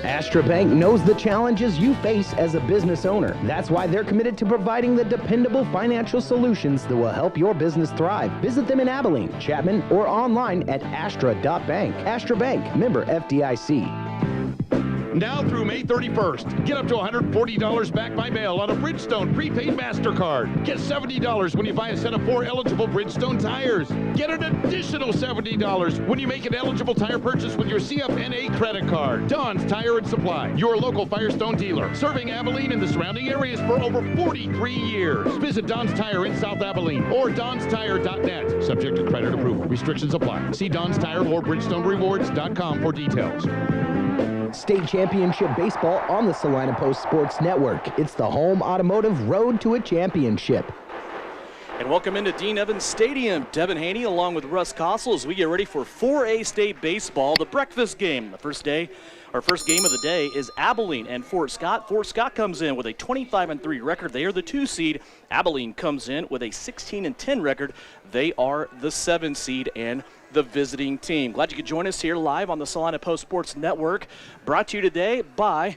Astra Bank knows the challenges you face as a business owner. That's why they're committed to providing the dependable financial solutions that will help your business thrive. Visit them in Abilene, Chapman, or online at astra.bank. Astra Bank, member FDIC. Now through May 31st, get up to $140 back by mail on a Bridgestone prepaid MasterCard. Get $70 when you buy a set of 4 eligible Bridgestone tires. Get an additional $70 when you make an eligible tire purchase with your CFNA credit card. Don's Tire and Supply, your local Firestone dealer, serving Abilene and the surrounding areas for over 43 years. Visit Don's Tire in South Abilene or donstire.net. Subject to credit approval. Restrictions apply. See Don's Tire or BridgestoneRewards.com for details. State Championship Baseball on the Salina Post Sports Network. It's the home automotive road to a championship. And welcome into Dean Evans Stadium. Devin Haney along with Russ Kossel as we get ready for 4A State Baseball, the breakfast game. The first game of the day is Abilene and Fort Scott. Fort Scott comes in with a 25-3 record. They are the 2 seed. Abilene comes in with a 16-10 record. They are the 7 seed and the visiting team. Glad you could join us here live on the Salina Post Sports Network. Brought to you today by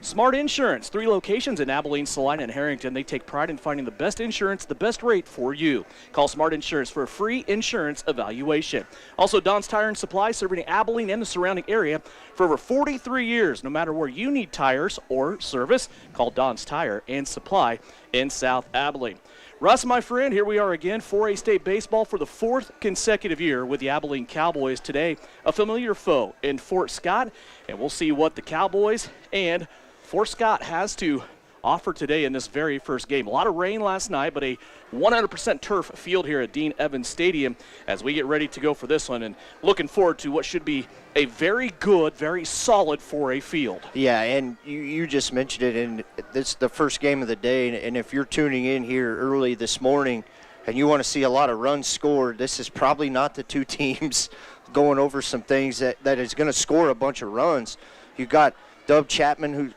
Smart Insurance. 3 locations in Abilene, Salina, and Harrington. They take pride in finding the best insurance, the best rate for you. Call Smart Insurance for a free insurance evaluation. Also, Don's Tire and Supply, serving Abilene and the surrounding area for over 43 years. No matter where you need tires or service, call Don's Tire and Supply in South Abilene. Russ, my friend, here we are again, 4A State Baseball for the 4th consecutive year with the Abilene Cowboys. Today, a familiar foe in Fort Scott, and we'll see what the Cowboys and Fort Scott has to offer today in this very first game. A lot of rain last night, but a 100% turf field here at Dean Evans Stadium as we get ready to go for this one, and looking forward to what should be a very good, very solid 4A field. Yeah, and you just mentioned it, and this is the first game of the day, and if you're tuning in here early this morning and you want to see a lot of runs scored, this is probably not the 2 teams going over some things that is going to score a bunch of runs. You got Dub Chipman,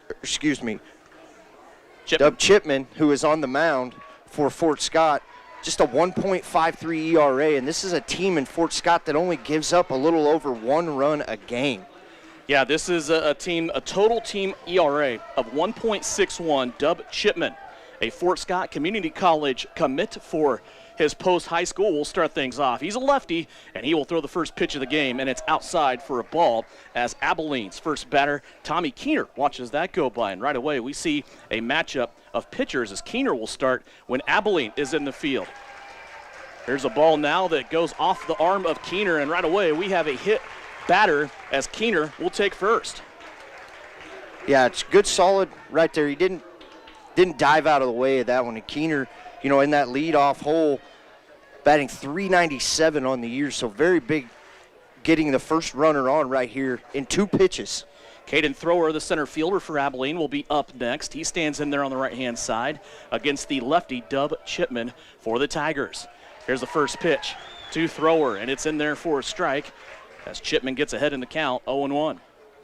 who is on the mound for Fort Scott, just a 1.53 ERA, and this is a team in Fort Scott that only gives up a little over 1 run a game. Yeah, this is a total team ERA of 1.61. Dub Chipman, a Fort Scott Community College commit for his post-high school, will start things off. He's a lefty, and he will throw the first pitch of the game, and it's outside for a ball as Abilene's first batter, Tommy Keener, watches that go by. And right away, we see a matchup of pitchers as Keener will start when Abilene is in the field. There's a ball now that goes off the arm of Keener, and right away, we have a hit batter as Keener will take first. Yeah, it's good, solid right there. He didn't dive out of the way of that one. And Keener, in that leadoff hole, batting .397 on the year, so very big, getting the first runner on right here in 2 pitches. Caden Thrower, the center fielder for Abilene, will be up next. He stands in there on the right-hand side against the lefty Dub Chipman for the Tigers. Here's the first pitch to Thrower, and it's in there for a strike as Chipman gets ahead in the count, 0-1.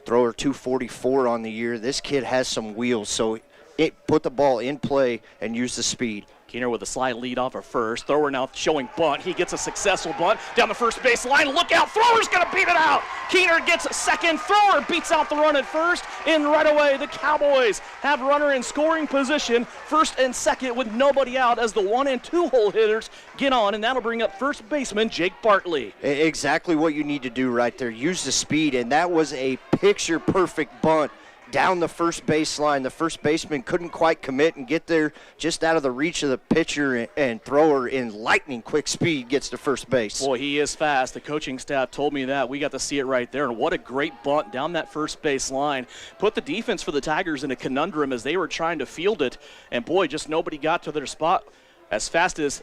Thrower .244 on the year. This kid has some wheels, so it put the ball in play and use the speed. Keener with a slide lead off of first. Thrower now showing bunt. He gets a successful bunt down the first base line. Look out, Thrower's going to beat it out. Keener gets second. Thrower beats out the run at first. And right away, the Cowboys have runner in scoring position, first and second with nobody out as the 1 and 2 hole hitters get on, and that'll bring up first baseman Jake Bartley. Exactly what you need to do right there. Use the speed, and that was a picture-perfect bunt down the first baseline. The first baseman couldn't quite commit and get there just out of the reach of the pitcher, and Thrower in lightning quick speed gets to first base. Boy, he is fast. The coaching staff told me that. We got to see it right there, and what a great bunt down that first base line. Put the defense for the Tigers in a conundrum as they were trying to field it, and boy, just nobody got to their spot as fast as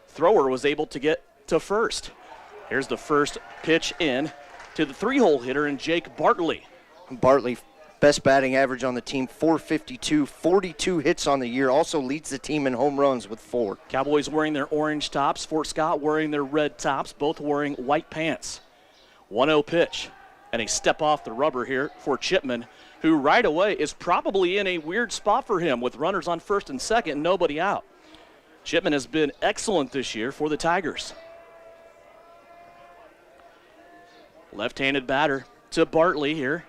Thrower was able to get to first. Here's the first pitch in to the 3-hole hitter in Jake Bartley. Bartley, best batting average on the team, .452, 42 hits on the year, also leads the team in home runs with 4. Cowboys wearing their orange tops, Fort Scott wearing their red tops, both wearing white pants. 1-0 pitch, and a step off the rubber here for Chipman, who right away is probably in a weird spot for him with runners on first and second, nobody out. Chipman has been excellent this year for the Tigers. Left-handed batter to Bartley here.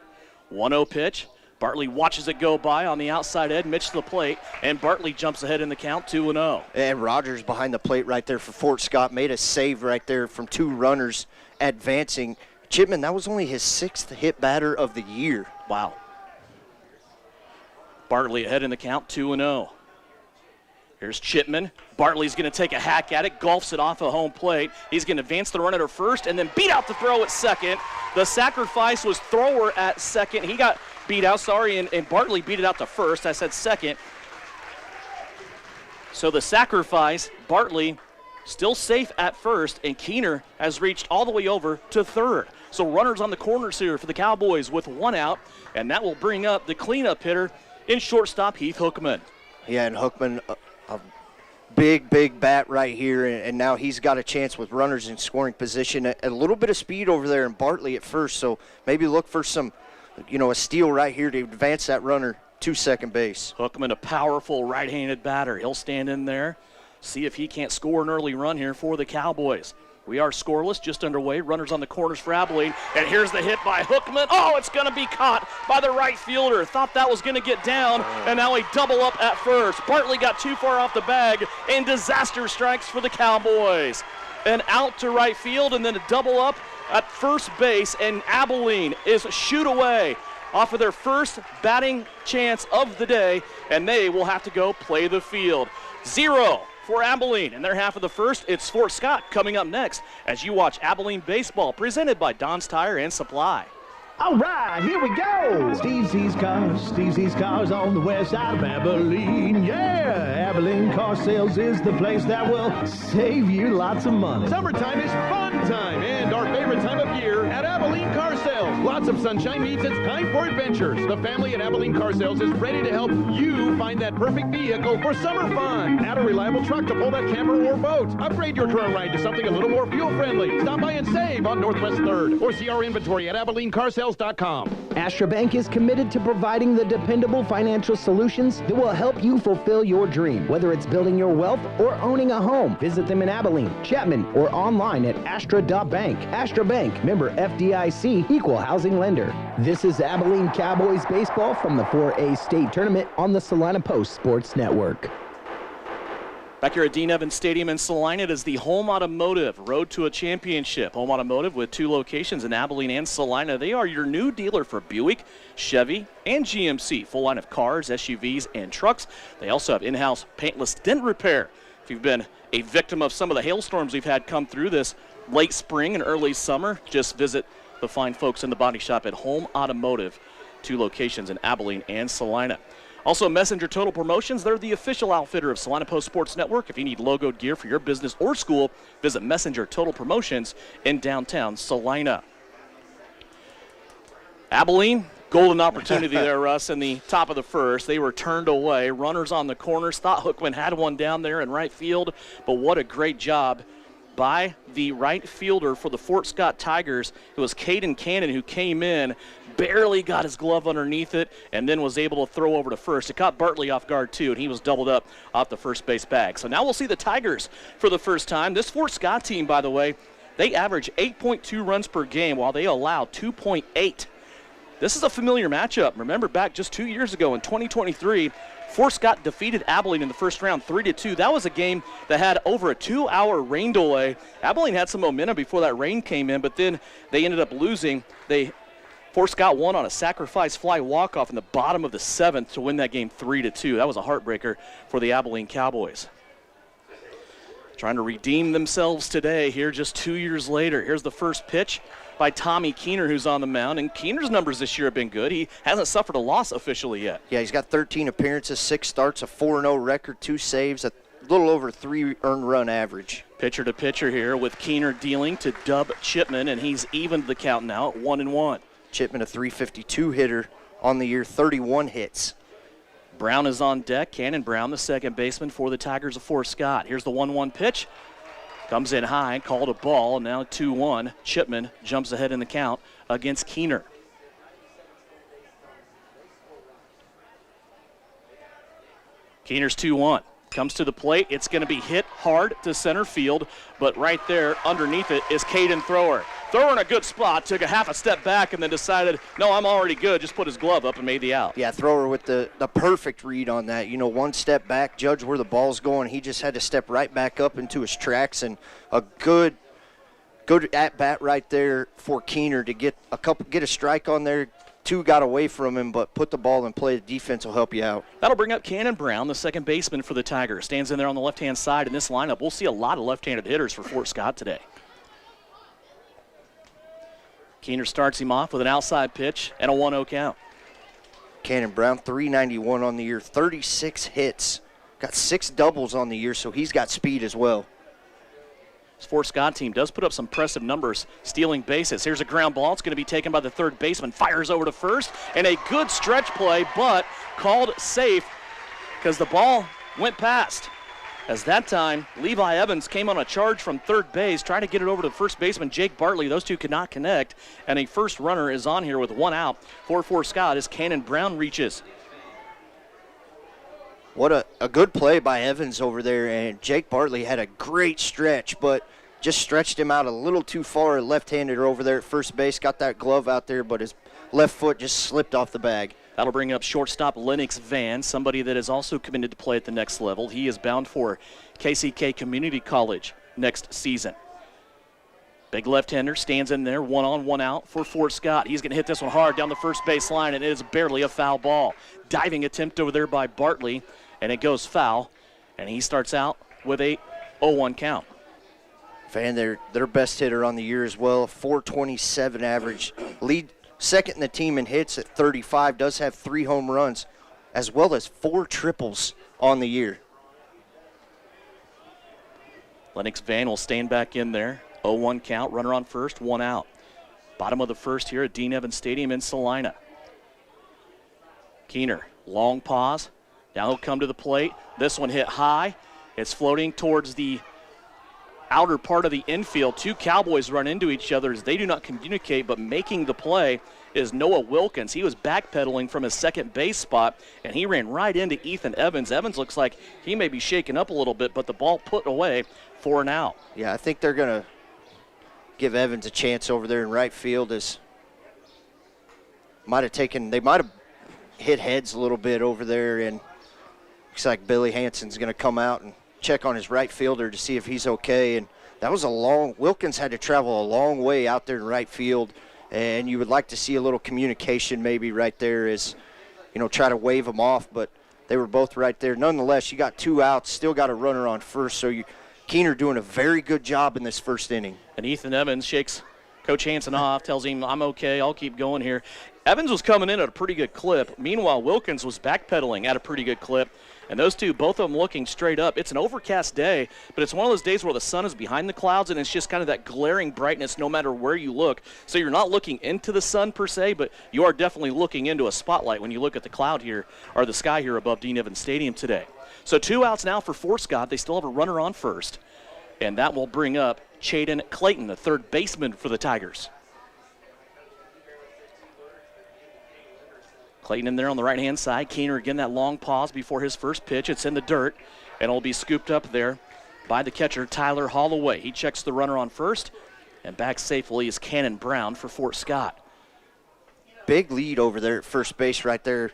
1-0 pitch. Bartley watches it go by on the outside edge, Mitch to the plate, and Bartley jumps ahead in the count, 2-0. And Rogers behind the plate right there for Fort Scott made a save right there from 2 runners advancing. Chipman, that was only his 6th hit batter of the year. Wow. Bartley ahead in the count, 2-0. Here's Chipman. Bartley's going to take a hack at it, golfs it off of home plate. He's going to advance the runner to first and then beat out the throw at second. The sacrifice was thrower at second. He got beat out, and Bartley beat it out to first. I said second. So the sacrifice, Bartley still safe at first, and Keener has reached all the way over to third. So runners on the corners here for the Cowboys with 1 out, and that will bring up the cleanup hitter in shortstop, Heath Hookman. Yeah, and Hookman, a big bat right here, and now he's got a chance with runners in scoring position. A little bit of speed over there in Bartley at first, so maybe look for some, a steal right here to advance that runner to second base. Hookman, a powerful right-handed batter. He'll stand in there, see if he can't score an early run here for the Cowboys. We are scoreless, just underway. Runners on the corners for Abilene. And here's the hit by Hookman. Oh, it's going to be caught by the right fielder. Thought that was going to get down, and now a double up at first. Bartley got too far off the bag, and disaster strikes for the Cowboys. An out to right field, and then a double up at first base, and Abilene is shoot away off of their first batting chance of the day, and they will have to go play the field. 0 for Abilene in their half of the first. It's Fort Scott coming up next as you watch Abilene baseball presented by Don's Tire and Supply. All right, here we go. Steve Z's Cars on the west side of Abilene. Yeah, Abilene Car Sales is the place that will save you lots of money. Summertime is fun time, and our favorite time of year at Abilene Car Sales. Lots of sunshine means it's time for adventures. The family at Abilene Car Sales is ready to help you find that perfect vehicle for summer fun. Add a reliable truck to pull that camper or boat. Upgrade your current ride to something a little more fuel-friendly. Stop by and save on Northwest 3rd, or see our inventory at AbileneCarsales.com. Astra Bank is committed to providing the dependable financial solutions that will help you fulfill your dream, whether it's building your wealth or owning a home. Visit them in Abilene, Chapman, or online at astra.bank. Astra Bank, member FDIC, equal housing lender. This is Abilene Cowboys baseball from the 4A state tournament on the Salina Post Sports Network. Back here at Dean Evans Stadium in Salina, it is the Home Automotive Road to a Championship. Home Automotive with 2 locations in Abilene and Salina. They are your new dealer for Buick, Chevy, and GMC. Full line of cars, SUVs, and trucks. They also have in-house paintless dent repair. If you've been a victim of some of the hailstorms we've had come through this late spring and early summer, just visit the fine folks in the body shop at Home Automotive. 2 locations in Abilene and Salina. Also, Messenger Total Promotions, they're the official outfitter of Salina Post Sports Network. If you need logoed gear for your business or school, visit Messenger Total Promotions in downtown Salina. Abilene, golden opportunity there, Russ, in the top of the first. They were turned away. Runners on the corners. Thought Hookman had one down there in right field, but what a great job by the right fielder for the Fort Scott Tigers. It was Caden Cannon who came in, barely got his glove underneath it, and then was able to throw over to first. It caught Bartley off guard, too, and he was doubled up off the first base bag. So now we'll see the Tigers for the first time. This Fort Scott team, by the way, they average 8.2 runs per game while they allow 2.8. This is a familiar matchup. Remember back just 2 years ago in 2023, Fort Scott defeated Abilene in the first round 3-2. That was a game that had over a 2-hour rain delay. Abilene had some momentum before that rain came in, but then they ended up losing. Fort Scott won on a sacrifice fly walk-off in the bottom of the 7th to win that game 3-2. That was a heartbreaker for the Abilene Cowboys. Trying to redeem themselves today here just 2 years later. Here's the first pitch by Tommy Keener, who's on the mound. And Keener's numbers this year have been good. He hasn't suffered a loss officially yet. Yeah, he's got 13 appearances, 6 starts, a 4-0 record, 2 saves, a little over 3 earned run average. Pitcher to pitcher here with Keener dealing to Dub Chipman, and he's evened the count now at 1-1. Chipman, a .352 hitter on the year, 31 hits. Brown is on deck. Cannon Brown, the second baseman for the Tigers of Fort Scott. Here's the 1-1 pitch. Comes in high, called a ball, and now 2-1. Chipman jumps ahead in the count against Keener. Keener's 2-1. Comes to the plate. It's going to be hit hard to center field, but right there underneath it is Caden Thrower. Thrower in a good spot, took a half a step back and then decided, no, I'm already good, just put his glove up and made the out. Yeah, thrower with the perfect read on that. You know, one step back, judge where the ball's going. He just had to step right back up into his tracks, and a good at-bat right there for Keener to get a strike on there. Two got away from him, but put the ball in play. The defense will help you out. That'll bring up Cannon Brown, the second baseman for the Tigers. Stands in there on the left-hand side in this lineup. We'll see a lot of left-handed hitters for Fort Scott today. Keener starts him off with an outside pitch and a 1-0 count. Cannon Brown, 391 on the year, 36 hits. Got 6 doubles on the year, so he's got speed as well. This Fort Scott team does put up some impressive numbers stealing bases. Here's a ground ball. It's going to be taken by the third baseman. Fires over to first, and a good stretch play, but called safe because the ball went past. As that time, Levi Evans came on a charge from third base, trying to get it over to first baseman Jake Bartley. Those two could not connect, and a first runner is on here with 1 out for Fort Scott as Cannon Brown reaches. What a good play by Evans over there, and Jake Bartley had a great stretch, but just stretched him out a little too far. Left-handed over there at first base, got that glove out there, but his left foot just slipped off the bag. That'll bring up shortstop Lennox Van, somebody that is also committed to play at the next level. He is bound for KCK Community College next season. Big left-hander stands in there, 1 on, 1 out for Fort Scott. He's going to hit this one hard down the first base line, and it is barely a foul ball. Diving attempt over there by Bartley, and it goes foul, and he starts out with a 0-1 count. Van, their best hitter on the year as well, 427 average. Lead second in the team in hits at 35, does have 3 home runs, as well as 4 triples on the year. Lennox Van will stand back in there. 0-1 count, runner on first, 1 out. Bottom of the first here at Dean Evans Stadium in Salina. Keener, long pause. Now he'll come to the plate. This one hit high. It's floating towards the outer part of the infield. 2 Cowboys run into each other as they do not communicate, but making the play is Noah Wilkins. He was backpedaling from his second base spot, and he ran right into Ethan Evans. Evans looks like he may be shaken up a little bit, but the ball put away for an out. Yeah, I think they're going to give Evans a chance over there in right field. As they might have hit heads a little bit over there, and looks like Billy Hansen's going to come out and check on his right fielder to see if he's okay. And that was Wilkins had to travel a long way out there in right field, and you would like to see a little communication maybe right there as, try to wave him off, but they were both right there. Nonetheless, you got 2 outs, still got a runner on first, so Keener doing a very good job in this first inning. And Ethan Evans shakes Coach Hansen off, tells him, I'm okay, I'll keep going here. Evans was coming in at a pretty good clip. Meanwhile, Wilkins was backpedaling at a pretty good clip. And those two, both of them looking straight up. It's an overcast day, but it's one of those days where the sun is behind the clouds, and it's just kind of that glaring brightness no matter where you look. So you're not looking into the sun per se, but you are definitely looking into a spotlight when you look at the cloud here, or the sky here above Dean Evans Stadium today. So 2 outs now for Fort Scott. They still have a runner on first, and that will bring up Chaden Clayton, the third baseman for the Tigers. Clayton in there on the right-hand side. Keener again, that long pause before his first pitch. It's in the dirt, and it'll be scooped up there by the catcher, Tyler Holloway. He checks the runner on first, and back safely is Cannon Brown for Fort Scott. Big lead over there at first base right there.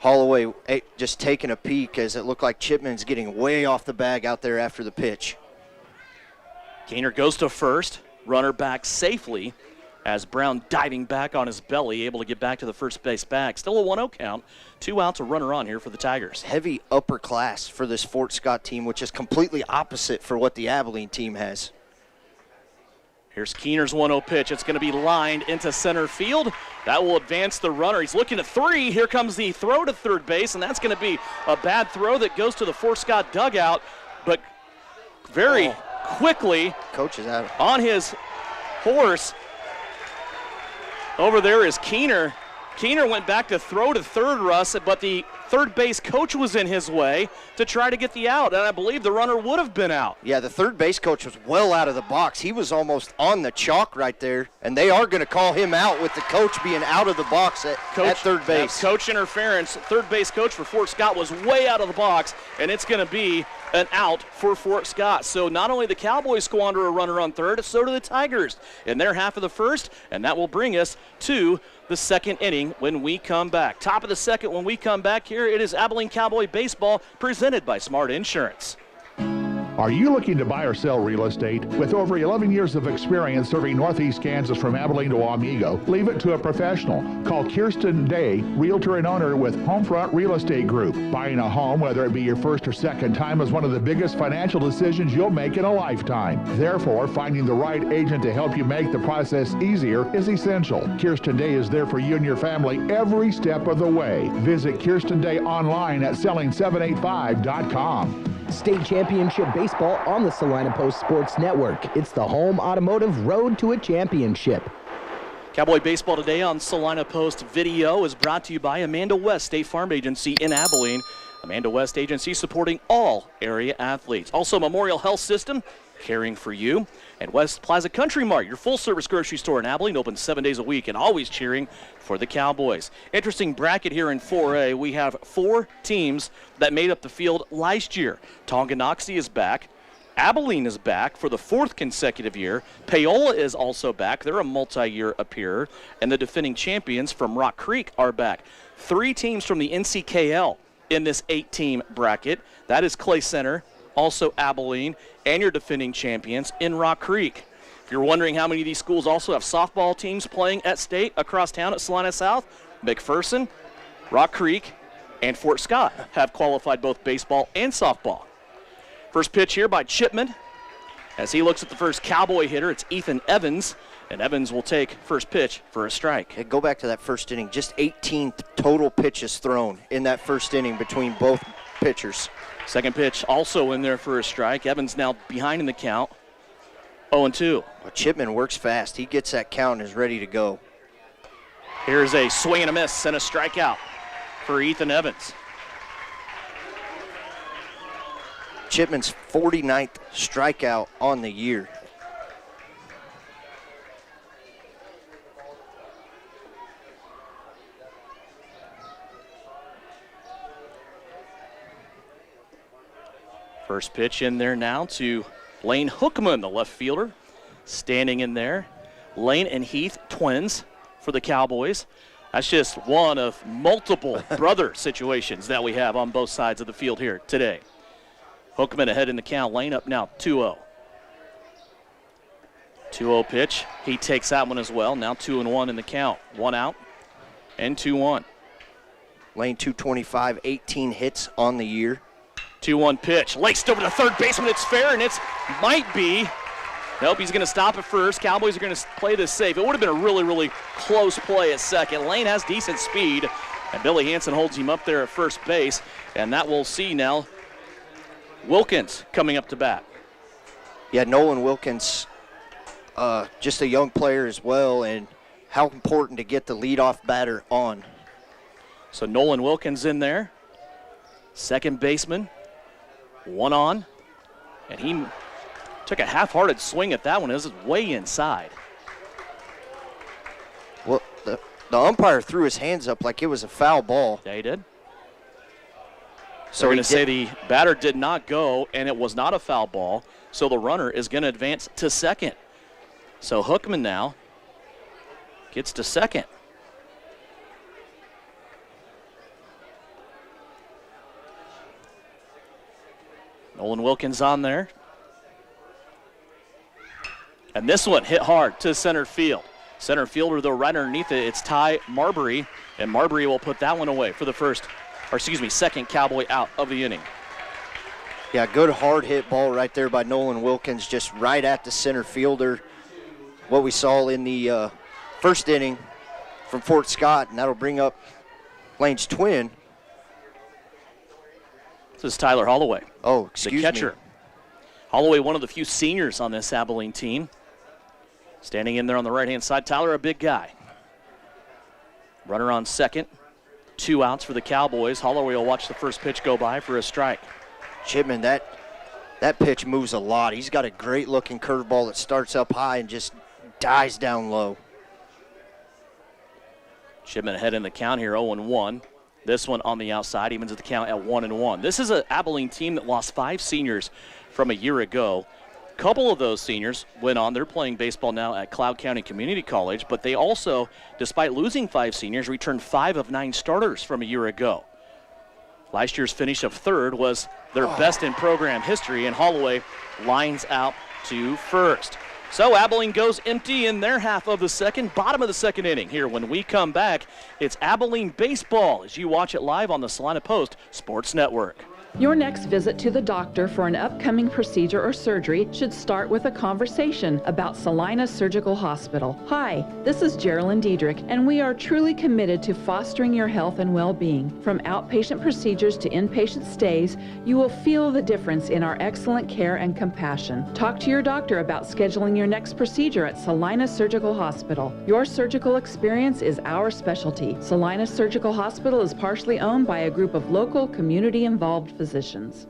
Holloway just taking a peek as it looked like Chipman's getting way off the bag out there after the pitch. Keener goes to first. Runner back safely as Brown diving back on his belly, able to get back to the first base bag. Still a 1-0 count. 2 outs, a runner on here for the Tigers. Heavy upper class for this Fort Scott team, which is completely opposite for what the Abilene team has. Here's Keener's 1-0 pitch. It's going to be lined into center field. That will advance the runner. He's looking at 3. Here comes the throw to third base, and that's going to be a bad throw that goes to the Fort Scott dugout. But very quickly, coach is out on his horse, over there is Keener. Keener went back to throw to third, Russ, but the third base coach was in his way to try to get the out, and I believe the runner would have been out. Yeah, the third base coach was well out of the box. He was almost on the chalk right there, and they are going to call him out with the coach being out of the box at third base. Coach interference. Third base coach for Fort Scott was way out of the box, and it's going to be an out for Fort Scott. So not only the Cowboys squander a runner on third, so do the Tigers in their half of the first, and that will bring us to the second inning when we come back. Top of the second when we come back here, it is Abilene Cowboy Baseball presented by Smart Insurance. Are you looking to buy or sell real estate? With over 11 years of experience serving Northeast Kansas from Abilene to Wamego, leave it to a professional. Call Kirsten Day, realtor and owner with Homefront Real Estate Group. Buying a home, whether it be your first or second time, is one of the biggest financial decisions you'll make in a lifetime. Therefore, finding the right agent to help you make the process easier is essential. Kirsten Day is there for you and your family every step of the way. Visit Kirsten Day online at selling785.com. State championship baseball on the Salina Post Sports Network. It's the home automotive road to a championship. Cowboy Baseball today on Salina Post Video is brought to you by Amanda West State Farm Agency in Abilene. Amanda West Agency supporting all area athletes. Also Memorial Health System, caring for you. And West Plaza Country Mart, your full-service grocery store in Abilene, open 7 days a week and always cheering for the Cowboys. Interesting bracket here in 4A. We have 4 teams that made up the field last year. Tonganoxie is back. Abilene is back for the 4th consecutive year. Paola is also back. They're a multi-year appearer. And the defending champions from Rock Creek are back. 3 teams from the NCKL in this 8-team bracket. That is Clay Center, also Abilene, and your defending champions in Rock Creek. If you're wondering how many of these schools also have softball teams playing at state across town at Salina South, McPherson, Rock Creek, and Fort Scott have qualified both baseball and softball. First pitch here by Chipman. As he looks at the first Cowboy hitter, it's Ethan Evans, and Evans will take first pitch for a strike. Hey, go back to that first inning. Just 18 total pitches thrown in that first inning between both pitchers. Second pitch also in there for a strike. Evans now behind in the count, 0-2. Well, Chipman works fast. He gets that count and is ready to go. Here's a swing and a miss and a strikeout for Ethan Evans. Chipman's 49th strikeout on the year. First pitch in there now to Lane Hookman, the left fielder, standing in there. Lane and Heath, twins for the Cowboys. That's just one of multiple brother situations that we have on both sides of the field here today. Hookman ahead in the count. Lane up now 2-0. 2-0 pitch. He takes that one as well. Now 2-1 in the count. 1 out and 2-1. Lane 225, 18 hits on the year. 2-1 pitch. Laced over to third baseman. It's fair, and it might be. Nope, he's going to stop at first. Cowboys are going to play this safe. It would have been a really, really close play at second. Lane has decent speed, and Billy Hansen holds him up there at first base, and that we'll see now. Wilkins coming up to bat. Yeah, Nolan Wilkins, just a young player as well, and how important to get the leadoff batter on. So Nolan Wilkins in there. Second baseman. 1 on, and he took a half-hearted swing at that one. This is way inside. Well, the umpire threw his hands up like it was a foul ball. Yeah, he did. So we're going to say the batter did not go, and it was not a foul ball, so the runner is going to advance to second. So Hookman now gets to second. Nolan Wilkins on there. And this one hit hard to center field. Center fielder, though, right underneath it, it's Ty Marbury. And Marbury will put that one away for the second Cowboy out of the inning. Yeah, good hard hit ball right there by Nolan Wilkins, just right at the center fielder. What we saw in the first inning from Fort Scott, and that'll bring up Lane's twin. This is Tyler Holloway. Oh, excuse me. The catcher. Holloway, one of the few seniors on this Abilene team. Standing in there on the right-hand side. Tyler, a big guy. Runner on second. 2 outs for the Cowboys. Holloway will watch the first pitch go by for a strike. Chipman, that pitch moves a lot. He's got a great-looking curveball that starts up high and just dies down low. Chipman ahead in the count here, 0-1. This one on the outside, evens at the count at 1-1. This is an Abilene team that lost 5 seniors from a year ago. A couple of those seniors went on. They're playing baseball now at Cloud County Community College, but they also, despite losing 5 seniors, returned 5 of 9 starters from a year ago. Last year's finish of third was their best in program history, and Holloway lines out to first. So Abilene goes empty in their half of the second, bottom of the second inning. Here, when we come back, it's Abilene baseball as you watch it live on the Salina Post Sports Network. Your next visit to the doctor for an upcoming procedure or surgery should start with a conversation about Salina Surgical Hospital. Hi, this is Geraldine Diedrich, and we are truly committed to fostering your health and well-being. From outpatient procedures to inpatient stays, you will feel the difference in our excellent care and compassion. Talk to your doctor about scheduling your next procedure at Salina Surgical Hospital. Your surgical experience is our specialty. Salina Surgical Hospital is partially owned by a group of local, community-involved physicians.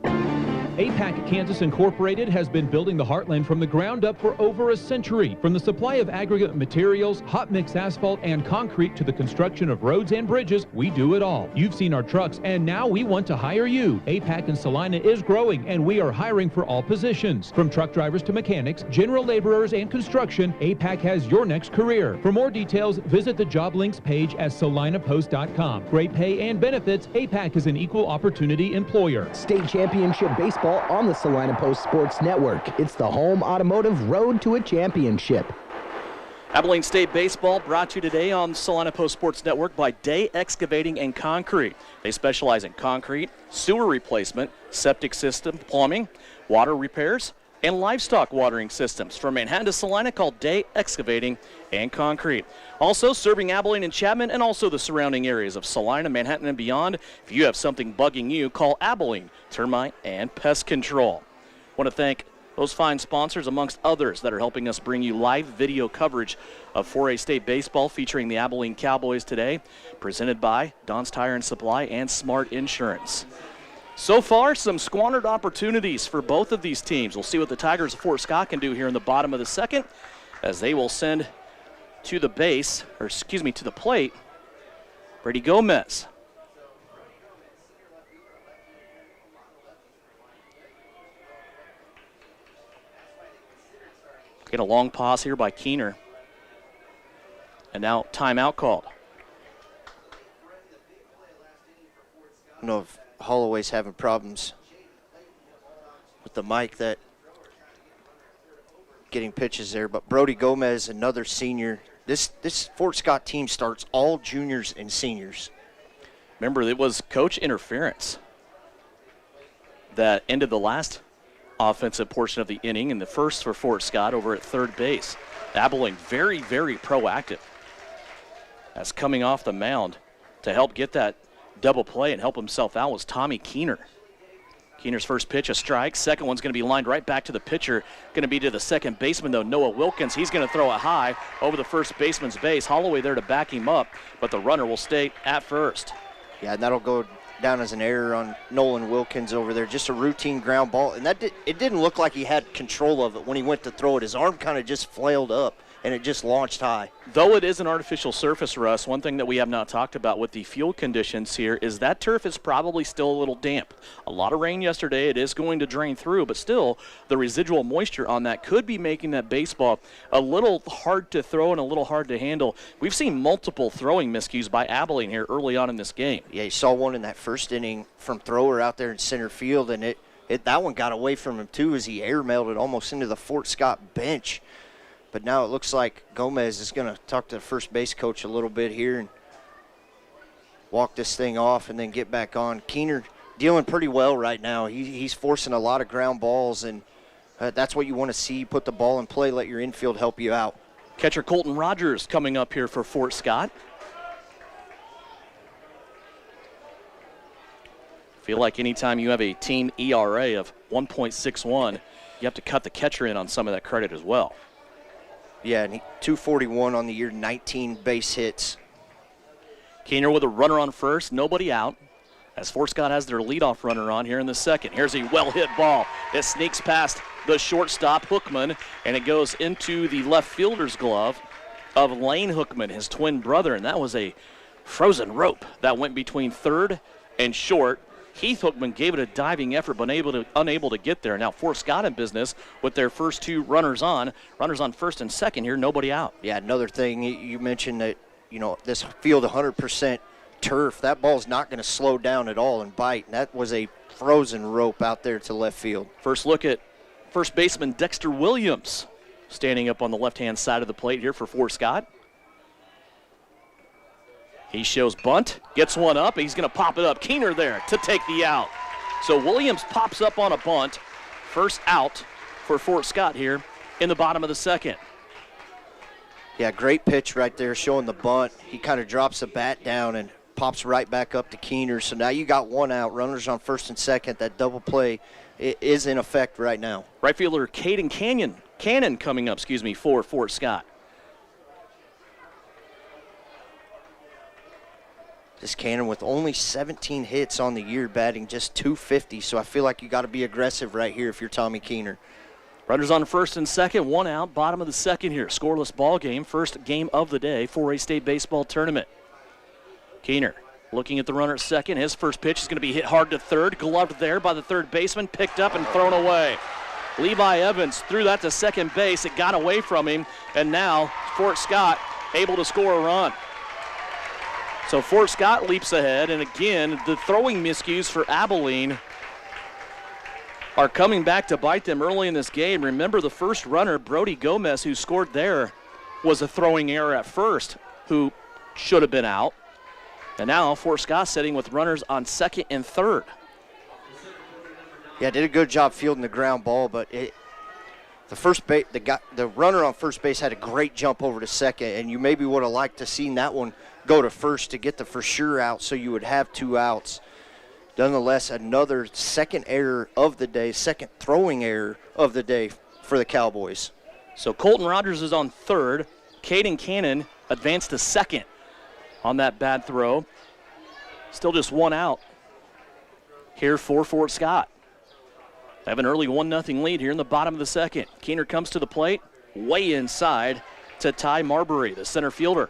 APAC Kansas Incorporated has been building the Heartland from the ground up for over a century. From the supply of aggregate materials, hot mix asphalt, and concrete to the construction of roads and bridges, we do it all. You've seen our trucks, and now we want to hire you. APAC in Salina is growing, and we are hiring for all positions. From truck drivers to mechanics, general laborers, and construction, APAC has your next career. For more details, visit the job links page at salinapost.com. Great pay and benefits, APAC is an equal opportunity employer. State championship baseball on the Salina Post Sports Network. It's the home automotive road to a championship. Abilene State Baseball brought to you today on Salina Post Sports Network by Day Excavating and Concrete. They specialize in concrete, sewer replacement, septic system plumbing, water repairs, and livestock watering systems. From Manhattan to Salina, called Day Excavating and Concrete. Also serving Abilene and Chapman and also the surrounding areas of Salina, Manhattan, and beyond. If you have something bugging you, call Abilene Termite and Pest Control. I want to thank those fine sponsors, amongst others, that are helping us bring you live video coverage of 4A State Baseball featuring the Abilene Cowboys today, presented by Don's Tire and Supply and Smart Insurance. So far, some squandered opportunities for both of these teams. We'll see what the Tigers of Fort Scott can do here in the bottom of the second, as they will send to the base, or excuse me, to the plate, Brady Gomez. Get a long pause here by Keener. And now timeout called. I don't know if Holloway's having problems with the mic, that getting pitches there, but Brody Gomez, another senior. This Fort Scott team starts all juniors and seniors. Remember, it was coach interference that ended the last offensive portion of the inning, and the first for Fort Scott over at third base. Abilene very, very proactive as coming off the mound to help get that double play and help himself out was Tommy Keener. Keener's first pitch, a strike. Second one's going to be lined right back to the pitcher. Going to be to the second baseman, though, Noah Wilkins. He's going to throw it high over the first baseman's base. Holloway there to back him up, but the runner will stay at first. Yeah, and that'll go down as an error on Nolan Wilkins over there. Just a routine ground ball. And it didn't look like he had control of it when he went to throw it. His arm kind of just flailed up, and it just launched high. Though it is an artificial surface, Russ, one thing that we have not talked about with the field conditions here is that turf is probably still a little damp. A lot of rain yesterday. It is going to drain through, but still the residual moisture on that could be making that baseball a little hard to throw and a little hard to handle. We've seen multiple throwing miscues by Abilene here early on in this game. Yeah, you saw one in that first inning from Thrower out there in center field, and that one got away from him too as he airmailed it almost into the Fort Scott bench. But now it looks like Gomez is going to talk to the first base coach a little bit here and walk this thing off and then get back on. Keener dealing pretty well right now. He's forcing a lot of ground balls, and that's what you want to see. Put the ball in play, let your infield help you out. Catcher Colton Rogers coming up here for Fort Scott. Feel like anytime you have a team ERA of 1.61, you have to cut the catcher in on some of that credit as well. Yeah, and 241 on the year, 19 base hits. Keener with a runner on first, nobody out. As Fort Scott has their leadoff runner on here in the second. Here's a well-hit ball. It sneaks past the shortstop, Hookman, and it goes into the left fielder's glove of Lane Hookman, his twin brother, and that was a frozen rope that went between third and short. Heath Hookman gave it a diving effort, but unable to get there. Now Fort Scott in business with their first two runners on first and second here, nobody out. Yeah, another thing, you mentioned that, this field 100% turf, that ball's not going to slow down at all and bite, and that was a frozen rope out there to left field. First look at first baseman Dexter Williams standing up on the left-hand side of the plate here for Fort Scott. He shows bunt, gets one up, he's going to pop it up. Keener there to take the out. So Williams pops up on a bunt, first out for Fort Scott here in the bottom of the second. Yeah, great pitch right there showing the bunt. He kind of drops the bat down and pops right back up to Keener. So now you got one out, runners on first and second. That double play is in effect right now. Right fielder Caden Cannon coming up, for Fort Scott. This Cannon with only 17 hits on the year, batting just .250. So I feel like you got to be aggressive right here if you're Tommy Keener. Runners on first and second, one out, bottom of the second here. Scoreless ball game, first game of the day, 4A state baseball tournament. Keener looking at the runner at second. His first pitch is going to be hit hard to third. Gloved there by the third baseman. Picked up and thrown away. Levi Evans threw that to second base. It got away from him. And now Fort Scott able to score a run. So Fort Scott leaps ahead. And again, the throwing miscues for Abilene are coming back to bite them early in this game. Remember, the first runner, Brody Gomez, who scored there, was a throwing error at first, who should have been out. And now Fort Scott sitting with runners on second and third. Yeah, did a good job fielding the ground ball, but the runner on first base had a great jump over to second, and you maybe would have liked to seen that one go to first to get the for sure out, so you would have two outs. Nonetheless, another second error of the day, second throwing error of the day for the Cowboys. So Colton Rogers is on third. Caden Cannon advanced to second on that bad throw. Still just one out here for Fort Scott. They have an early 1-0 lead here in the bottom of the second. Keener comes to the plate, way inside to Ty Marbury, the center fielder.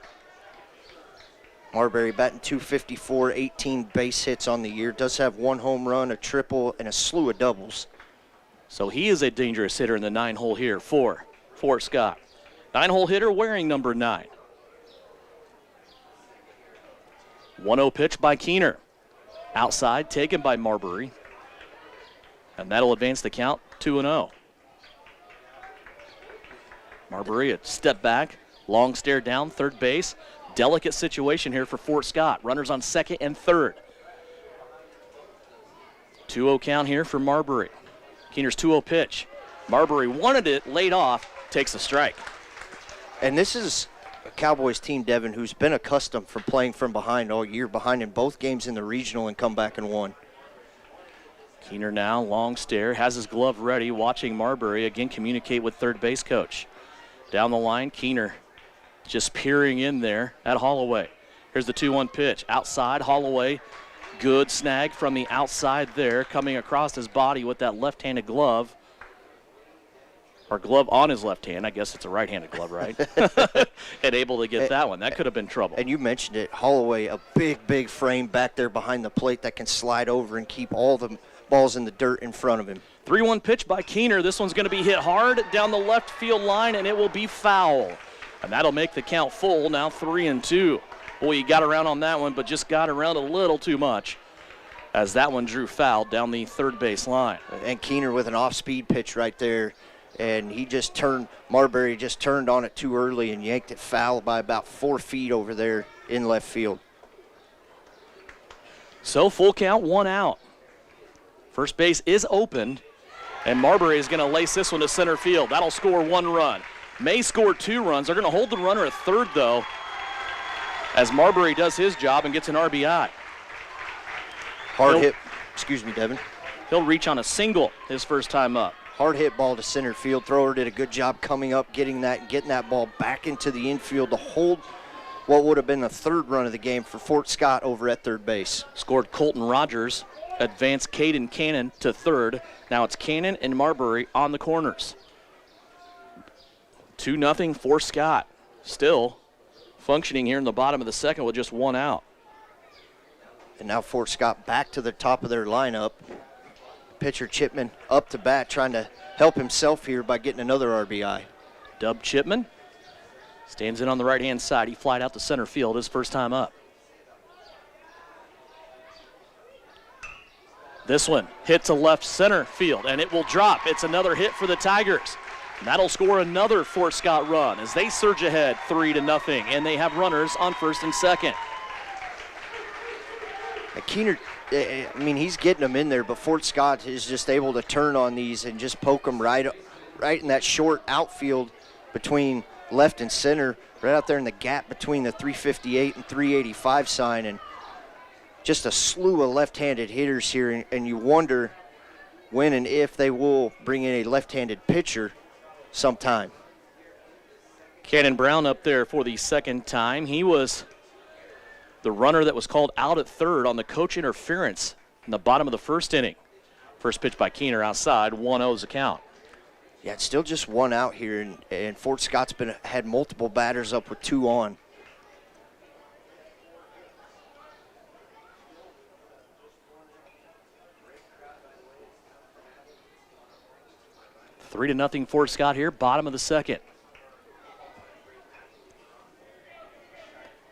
Marbury batting .254, 18 base hits on the year. Does have one home run, a triple, and a slew of doubles. So he is a dangerous hitter in the 9-hole here for Fort Scott. 9-hole hitter wearing number 9. 1-0 pitch by Keener. Outside, taken by Marbury. And that'll advance the count 2-0. Marbury, a step back, long stare down, third base. Delicate situation here for Fort Scott. Runners on second and third. 2-0 count here for Marbury. Keener's 2-0 pitch. Marbury wanted it, laid off, takes a strike. And this is a Cowboys team, Devin, who's been accustomed from playing from behind all year, behind in both games in the regional and come back and won. Keener now, long stare, has his glove ready, watching Marbury again communicate with third base coach. Down the line, Keener just peering in there at Holloway. Here's the 2-1 pitch. Outside, Holloway. Good snag from the outside there, coming across his body with that left-handed glove. Or glove on his left hand. I guess it's a right-handed glove, right? And able to get that one. That could have been trouble. And you mentioned it. Holloway, a big frame back there behind the plate that can slide over and keep all the balls in the dirt in front of him. 3-1 pitch by Keener. This one's going to be hit hard down the left field line, and it will be foul. And that'll make the count full, now 3-2. Boy, you got around on that one, but just got around a little too much as that one drew foul down the third base line. And Keener with an off-speed pitch right there, and Marbury just turned on it too early and yanked it foul by about 4 feet over there in left field. So full count, 1 out. First base is open, and Marbury is going to lace this one to center field. That'll score 1 run. May score 2 runs. They're going to hold the runner at third, though, as Marbury does his job and gets an RBI. Hard hit. Excuse me, Devin. He'll reach on a single his first time up. Hard hit ball to center field. Thrower did a good job coming up, getting that ball back into the infield to hold what would have been the third run of the game for Fort Scott over at third base. Scored Colton Rogers, advanced Caden Cannon to third. Now it's Cannon and Marbury on the corners. 2-0 for Scott. Still functioning here in the bottom of the second with just one out. And now Fort Scott back to the top of their lineup. Pitcher Chipman up to bat, trying to help himself here by getting another RBI. Dub Chipman stands in on the right-hand side. He flied out to center field his first time up. This one hit to left center field, and it will drop. It's another hit for the Tigers. And that'll score another Fort Scott run as they surge ahead 3-0, and they have runners on first and second. Keener, I mean, he's getting them in there, but Fort Scott is just able to turn on these and just poke them right in that short outfield between left and center, right out there in the gap between the 358 and 385 sign, and just a slew of left-handed hitters here, and you wonder when and if they will bring in a left-handed pitcher sometime. Cannon Brown up there for the second time. He was the runner that was called out at third on the coach interference in the bottom of the first inning. First pitch by Keener outside, 1-0's the count. Yeah, it's still just one out here, and Fort Scott's had multiple batters up with two on. Three to nothing Fort Scott here, bottom of the second.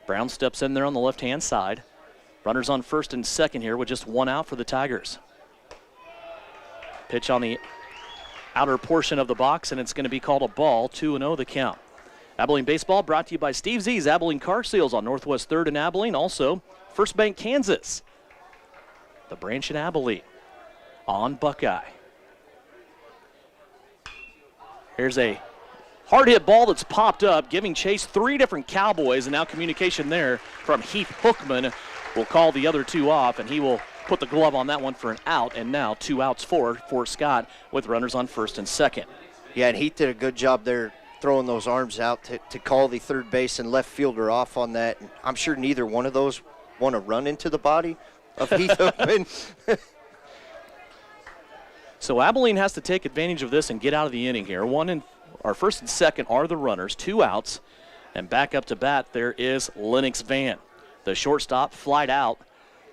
Brown steps in there on the left-hand side. Runners on first and second here with just one out for the Tigers. Pitch on the outer portion of the box, and it's going to be called a ball. 2-0 the count. Abilene Baseball brought to you by Steve Z's Abilene Car Sales on Northwest 3rd in Abilene. Also, First Bank Kansas, the branch in Abilene, on Buckeye. Here's a hard hit ball that's popped up, giving chase three different Cowboys, and now communication there from Heath Hookman will call the other two off, and he will put the glove on that one for an out, and now 2 outs for Fort Scott with runners on first and second. Yeah, and Heath did a good job there throwing those arms out to call the third base and left fielder off on that. And I'm sure neither one of those want to run into the body of Heath Hookman. So Abilene has to take advantage of this and get out of the inning here. Our first and second are the runners, 2 outs, and back up to bat there is Lennox Van. The shortstop flied out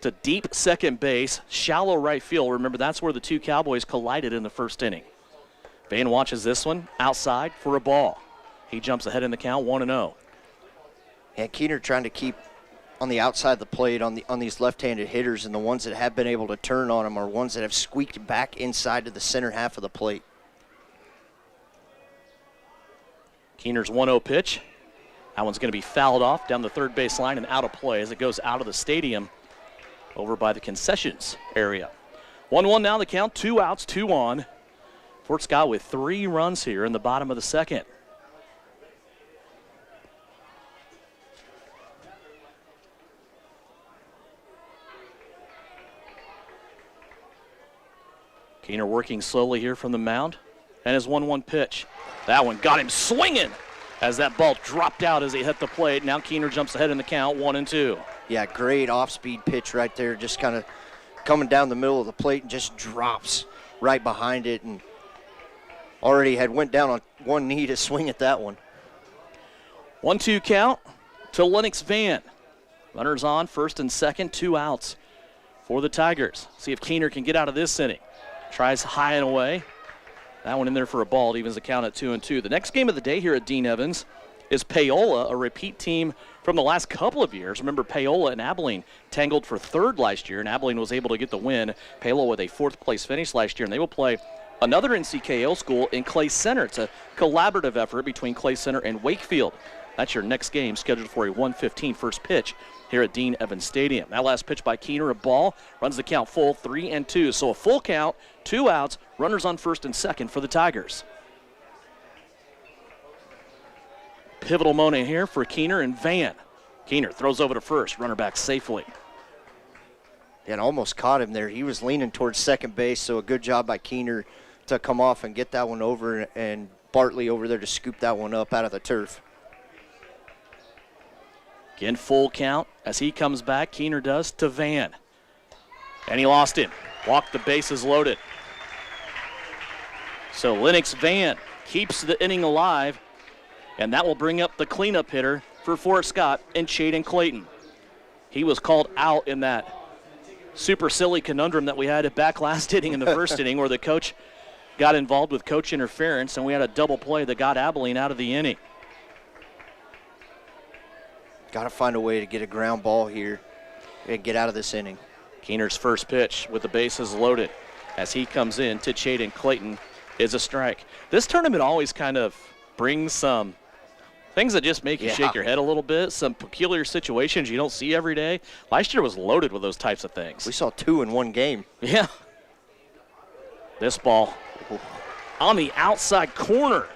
to deep second base, shallow right field. Remember, that's where the two Cowboys collided in the first inning. Van watches this one outside for a ball. He jumps ahead in the count, 1-0. And Keener trying to keep on the outside of the plate on these left-handed hitters, and the ones that have been able to turn on them are ones that have squeaked back inside to the center half of the plate. Keener's 1-0 pitch. That one's going to be fouled off down the third base line and out of play as it goes out of the stadium over by the concessions area. 1-1 now the count, 2 outs, 2 on. Fort Scott with 3 runs here in the bottom of the second. Keener working slowly here from the mound, and his 1-1 pitch. That one got him swinging as that ball dropped out as he hit the plate. Now Keener jumps ahead in the count, 1-2. Yeah, great off-speed pitch right there, just kind of coming down the middle of the plate and just drops right behind it, and already had went down on one knee to swing at that one. 1-2 count to Lennox Van. Runners on first and second, 2 outs for the Tigers. See if Keener can get out of this inning. Tries high and away. That one in there for a ball. It evens the count at 2-2. The next game of the day here at Dean Evans is Paola, a repeat team from the last couple of years. Remember, Paola and Abilene tangled for third last year, and Abilene was able to get the win. Paola with a 4th place finish last year, and they will play another NCKL school in Clay Center. It's a collaborative effort between Clay Center and Wakefield. That's your next game, scheduled for a 1:15 first pitch here at Dean Evans Stadium. That last pitch by Keener, a ball, runs the count full, 3-2. So a full count, 2 outs, runners on first and second for the Tigers. Pivotal moment here for Keener and Van. Keener throws over to first, runner back safely. And almost caught him there. He was leaning towards second base, so a good job by Keener to come off and get that one over, and Bartley over there to scoop that one up out of the turf. Again, full count as he comes back. Keener does to Van. And he lost him. Walked the bases loaded. So Lennox Van keeps the inning alive, and that will bring up the cleanup hitter for Fort Scott and Chaden Clayton. He was called out in that super silly conundrum that we had back last inning in the first inning where the coach got involved with coach interference, and we had a double play that got Abilene out of the inning. Got to find a way to get a ground ball here and get out of this inning. Keener's first pitch with the bases loaded as he comes in to Chaden Clayton is a strike. This tournament always kind of brings some things that just make you shake your head a little bit, some peculiar situations you don't see every day. Last year was loaded with those types of things. We saw 2 in one game. Yeah. This ball on the outside corner.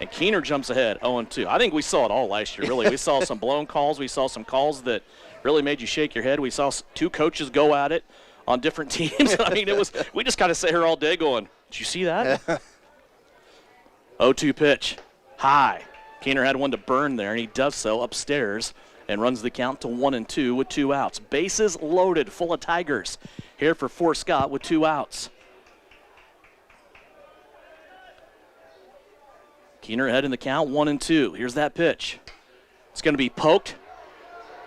And Keener jumps ahead 0-2. I think we saw it all last year, really. We saw some blown calls. We saw some calls that really made you shake your head. We saw 2 coaches go at it on different teams. I mean, we just kind of sat here all day going, did you see that? 0-2 pitch. High. Keener had one to burn there, and he does so upstairs and runs the count to 1-2 with 2 outs. Bases loaded, full of Tigers here for Fort Scott with 2 outs. Keener ahead in the count, 1-2. Here's that pitch. It's going to be poked.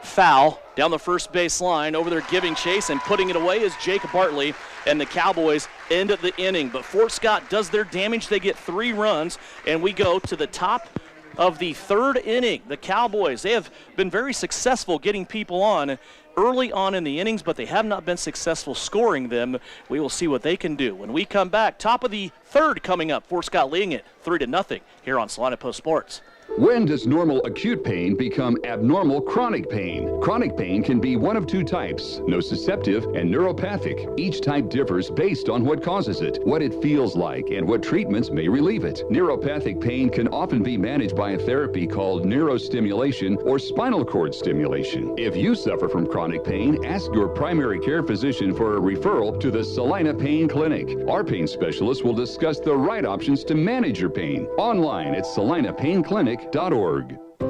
Foul down the first base line. Over there giving chase and putting it away is Jake Bartley, and the Cowboys end the inning. But Fort Scott does their damage. They get 3 runs, and we go to the top of the 3rd inning. The Cowboys, they have been very successful getting people on early on in the innings, but they have not been successful scoring them. We will see what they can do when we come back. Top of the 3rd coming up. Fort Scott leading it 3-0 here on Salina Post Sports. When does normal acute pain become abnormal chronic pain? Chronic pain can be one of 2 types, nociceptive and neuropathic. Each type differs based on what causes it, what it feels like, and what treatments may relieve it. Neuropathic pain can often be managed by a therapy called neurostimulation or spinal cord stimulation. If you suffer from chronic pain, ask your primary care physician for a referral to the Salina Pain Clinic. Our pain specialist will discuss the right options to manage your pain. Online at salinapainclinic.org.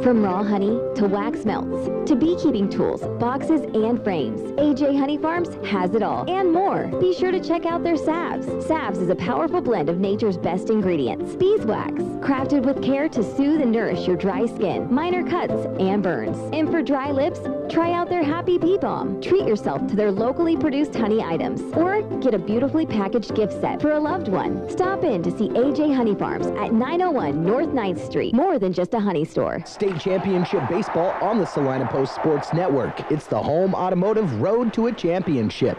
From raw honey to wax melts to beekeeping tools, boxes, and frames, AJ Honey Farms has it all and more. Be sure to check out their salves. Salves is a powerful blend of nature's best ingredients. Beeswax, crafted with care to soothe and nourish your dry skin, minor cuts, and burns. And for dry lips, try out their Happy Bee Balm. Treat yourself to their locally produced honey items or get a beautifully packaged gift set for a loved one. Stop in to see AJ Honey Farms at 901 North 9th Street. More than just a honey store. State Championship Baseball on the Salina Post Sports Network. It's the home automotive road to a championship.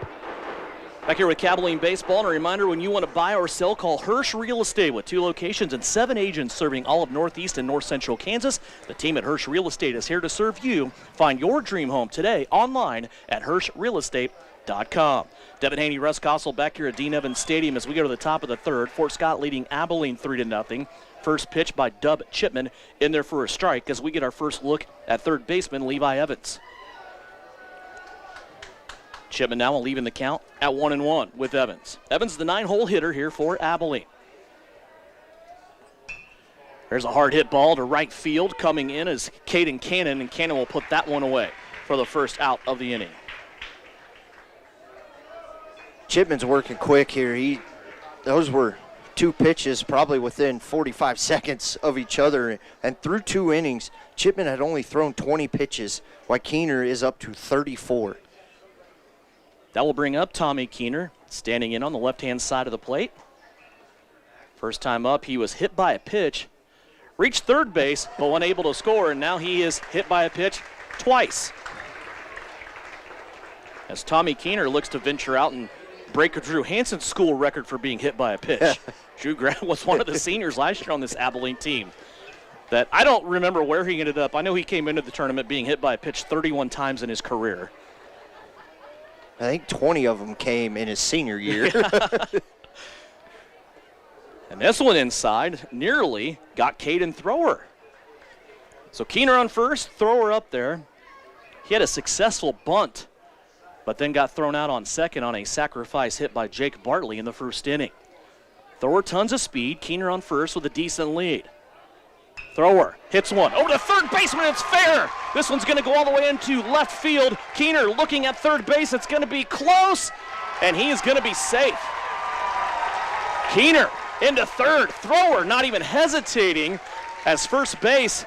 Back here with Abilene Baseball, and a reminder, when you want to buy or sell, call Hirsch Real Estate with 2 locations and 7 agents serving all of Northeast and North Central Kansas. The team at Hirsch Real Estate is here to serve you. Find your dream home today online at HirschRealEstate.com. Devin Haney, Russ Kossel back here at Dean Evans Stadium as we go to the top of the 3rd. Fort Scott leading Abilene 3-0. First pitch by Dub Chipman in there for a strike as we get our first look at third baseman Levi Evans. Chipman now leaving the count at 1-1 with Evans. Evans, the 9-hole hitter here for Abilene. There's a hard hit ball to right field. Coming in is Caden Cannon, and Cannon will put that one away for the first out of the inning. Chipman's working quick here. Those were 2 pitches probably within 45 seconds of each other, and through 2 innings, Chipman had only thrown 20 pitches, while Keener is up to 34. That will bring up Tommy Keener, standing in on the left-hand side of the plate. First time up, he was hit by a pitch, reached third base, but unable to score, and now he is hit by a pitch twice. As Tommy Keener looks to venture out and break Drew Hansen's school record for being hit by a pitch. Drew Grant was one of the seniors last year on this Abilene team. That I don't remember where he ended up. I know he came into the tournament being hit by a pitch 31 times in his career. I think 20 of them came in his senior year. And this one inside nearly got Caden Thrower. So Keener on first, Thrower up there. He had a successful bunt, but then got thrown out on second on a sacrifice hit by Jake Bartley in the first inning. Thrower tons of speed, Keener on first with a decent lead. Thrower hits one over to third baseman. It's fair. This one's going to go all the way into left field. Keener looking at third base. It's going to be close, and he is going to be safe. Keener into third. Thrower not even hesitating as first base.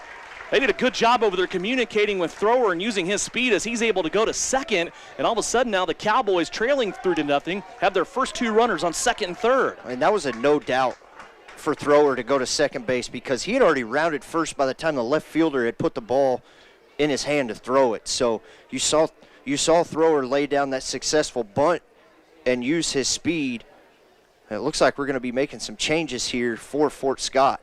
They did a good job over there communicating with Thrower and using his speed as he's able to go to second. And all of a sudden now the Cowboys, trailing 3-0, have their first two runners on second and third. And that was a no doubt for Thrower to go to second base because he had already rounded first by the time the left fielder had put the ball in his hand to throw it. So you saw Thrower lay down that successful bunt and use his speed. And it looks like we're going to be making some changes here for Fort Scott.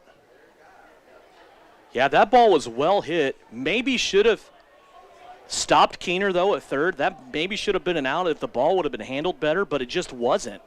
Yeah, that ball was well hit. Maybe should have stopped Keener, though, at third. That maybe should have been an out if the ball would have been handled better, but it just wasn't.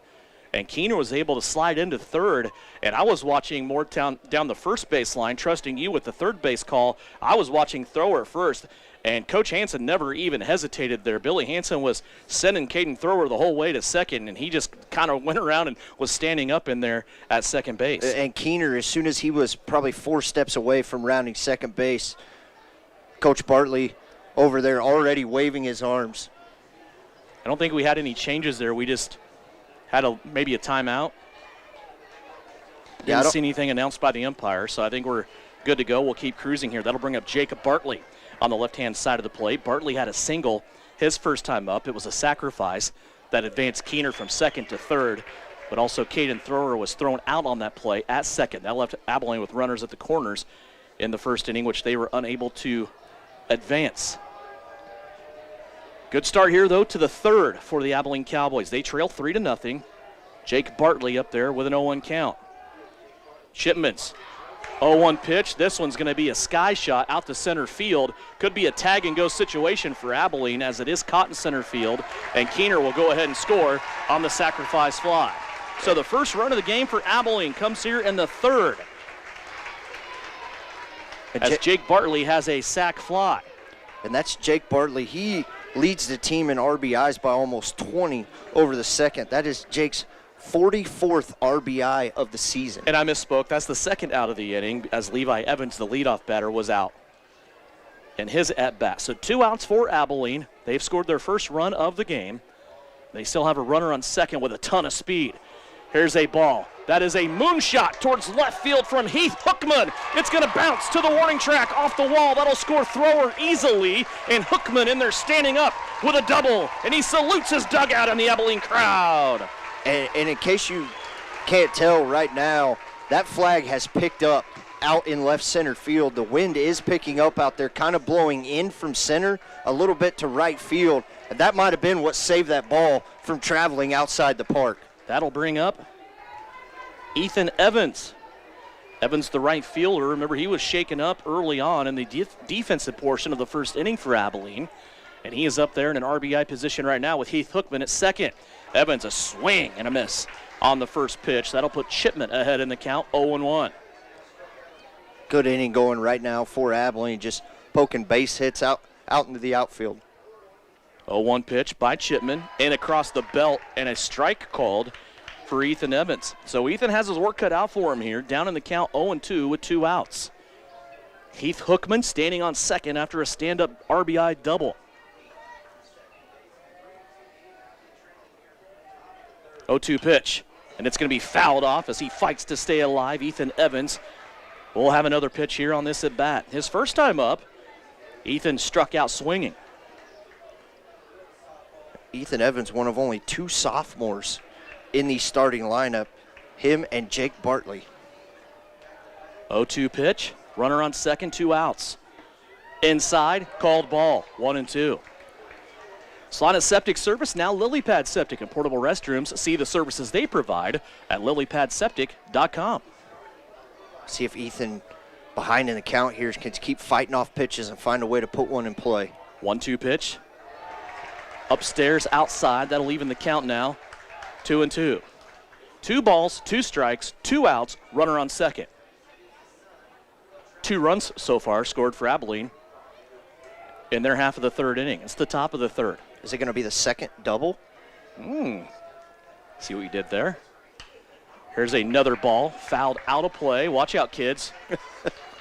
And Keener was able to slide into third, and I was watching more down the first base line, trusting you with the third base call. I was watching Thrower first, and Coach Hansen never even hesitated there. Billy Hansen was sending Caden Thrower the whole way to second, and he just kind of went around and was standing up in there at second base. And Keener, as soon as he was probably 4 steps away from rounding second base, Coach Bartley over there already waving his arms. I don't think we had any changes there. We just had maybe a timeout. Didn't see anything announced by the umpire, so I think we're good to go. We'll keep cruising here. That'll bring up Jacob Bartley on the left-hand side of the plate. Bartley had a single his first time up. It was a sacrifice that advanced Keener from second to third, but also Caden Thrower was thrown out on that play at second. That left Abilene with runners at the corners in the first inning, which they were unable to advance. Good start here, though, to the third for the Abilene Cowboys. They trail 3-0. Jake Bartley up there with an 0-1 count. Shipman's 0-1 pitch. This one's going to be a sky shot out to center field. Could be a tag-and-go situation for Abilene as it is caught in center field, and Keener will go ahead and score on the sacrifice fly. So the first run of the game for Abilene comes here in the third as Jake Bartley has a sac fly. And that's Jake Bartley. He leads the team in RBIs by almost 20 over the second. That is Jake's 44th RBI of the season. And I misspoke. That's the second out of the inning as Levi Evans, the leadoff batter, was out in his at-bat. So 2 outs for Abilene. They've scored their first run of the game. They still have a runner on second with a ton of speed. Here's a ball. That is a moonshot towards left field from Heath Hookman. It's going to bounce to the warning track off the wall. That'll score Thrower easily. And Hookman in there standing up with a double. And he salutes his dugout in the Abilene crowd. And in case you can't tell right now, that flag has picked up out in left center field. The wind is picking up out there, kind of blowing in from center a little bit to right field. And that might have been what saved that ball from traveling outside the park. That'll bring up Ethan Evans. Evans, the right fielder. Remember, he was shaken up early on in the defensive portion of the first inning for Abilene. And he is up there in an RBI position right now with Heath Hookman at second. Evans, a swing and a miss on the first pitch. That'll put Chipman ahead in the count, 0-1. Good inning going right now for Abilene, just poking base hits out into the outfield. 0-1 pitch by Chipman, and across the belt, and a strike called for Ethan Evans. So Ethan has his work cut out for him here, down in the count 0-2 with 2 outs. Heath Hookman standing on second after a stand-up RBI double. 0-2 pitch, and it's going to be fouled off as he fights to stay alive. Ethan Evans will have another pitch here on this at bat. His first time up, Ethan struck out swinging. Ethan Evans, one of only 2 sophomores in the starting lineup, him and Jake Bartley. 0-2 pitch, runner on second, 2 outs. Inside, called ball, 1-2. Salina Septic Service, now LilyPad Septic and portable restrooms. See the services they provide at lilypadseptic.com. See if Ethan, behind in the count here, can keep fighting off pitches and find a way to put one in play. 1-2 pitch. Upstairs, outside. That'll even the count now. 2-2. 2 balls, 2 strikes, 2 outs, runner on second. 2 runs so far scored for Abilene in their half of the third inning. It's the top of the third. Is it going to be the second double? See what you did there. Here's another ball, fouled out of play. Watch out, kids.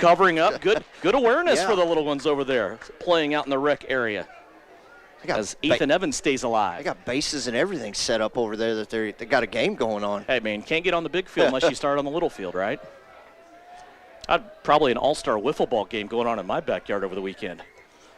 Covering up. Good awareness for the little ones over there playing out in the rec area. As Ethan Evans stays alive. They got bases and everything set up over there that they got a game going on. Hey, man, can't get on the big field unless you start on the little field, right? I'd probably an all-star wiffle ball game going on in my backyard over the weekend.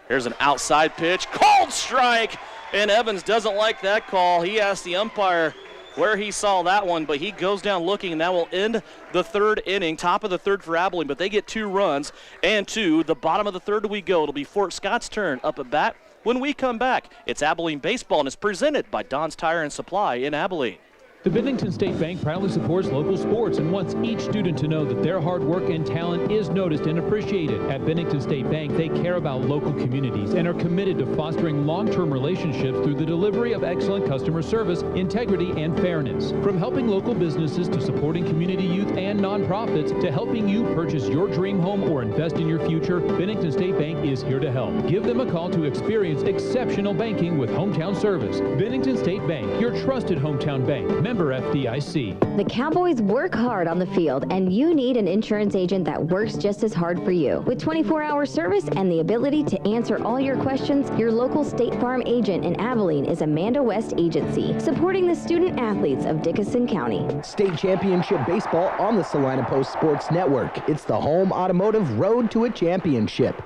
Here's an outside pitch. Called strike, and Evans doesn't like that call. He asked the umpire where he saw that one, but he goes down looking, and that will end the third inning. Top of the third for Abilene, but they get 2 runs, and to the bottom of the third we go. It'll be Fort Scott's turn up at bat. When we come back, it's Abilene Baseball, and it's presented by Don's Tire and Supply in Abilene. The Bennington State Bank proudly supports local sports and wants each student to know that their hard work and talent is noticed and appreciated. At Bennington State Bank, they care about local communities and are committed to fostering long-term relationships through the delivery of excellent customer service, integrity, and fairness. From helping local businesses to supporting community youth and nonprofits to helping you purchase your dream home or invest in your future, Bennington State Bank is here to help. Give them a call to experience exceptional banking with hometown service. Bennington State Bank, your trusted hometown bank. Member FDIC. The Cowboys work hard on the field, and you need an insurance agent that works just as hard for you. With 24-hour service and the ability to answer all your questions, your local State Farm agent in Abilene is Amanda West Agency, supporting the student athletes of Dickinson County. State championship baseball on the Salina Post Sports Network. It's the home automotive road to a championship.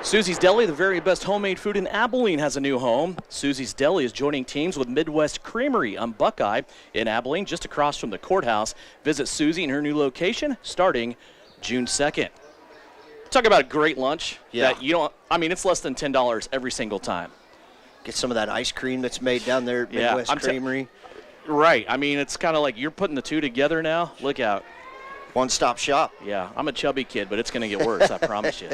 Susie's Deli, the very best homemade food in Abilene, has a new home. Susie's Deli is joining teams with Midwest Creamery on Buckeye in Abilene, just across from the courthouse. Visit Susie in her new location starting June 2nd. Talk about a great lunch that you don't, I mean, it's less than $10 every single time. Get some of that ice cream that's made down there at Midwest Creamery. Right. I mean, it's kind of like you're putting the two together now. Look out. One-stop shop. Yeah, I'm a chubby kid, but it's going to get worse, I promise you.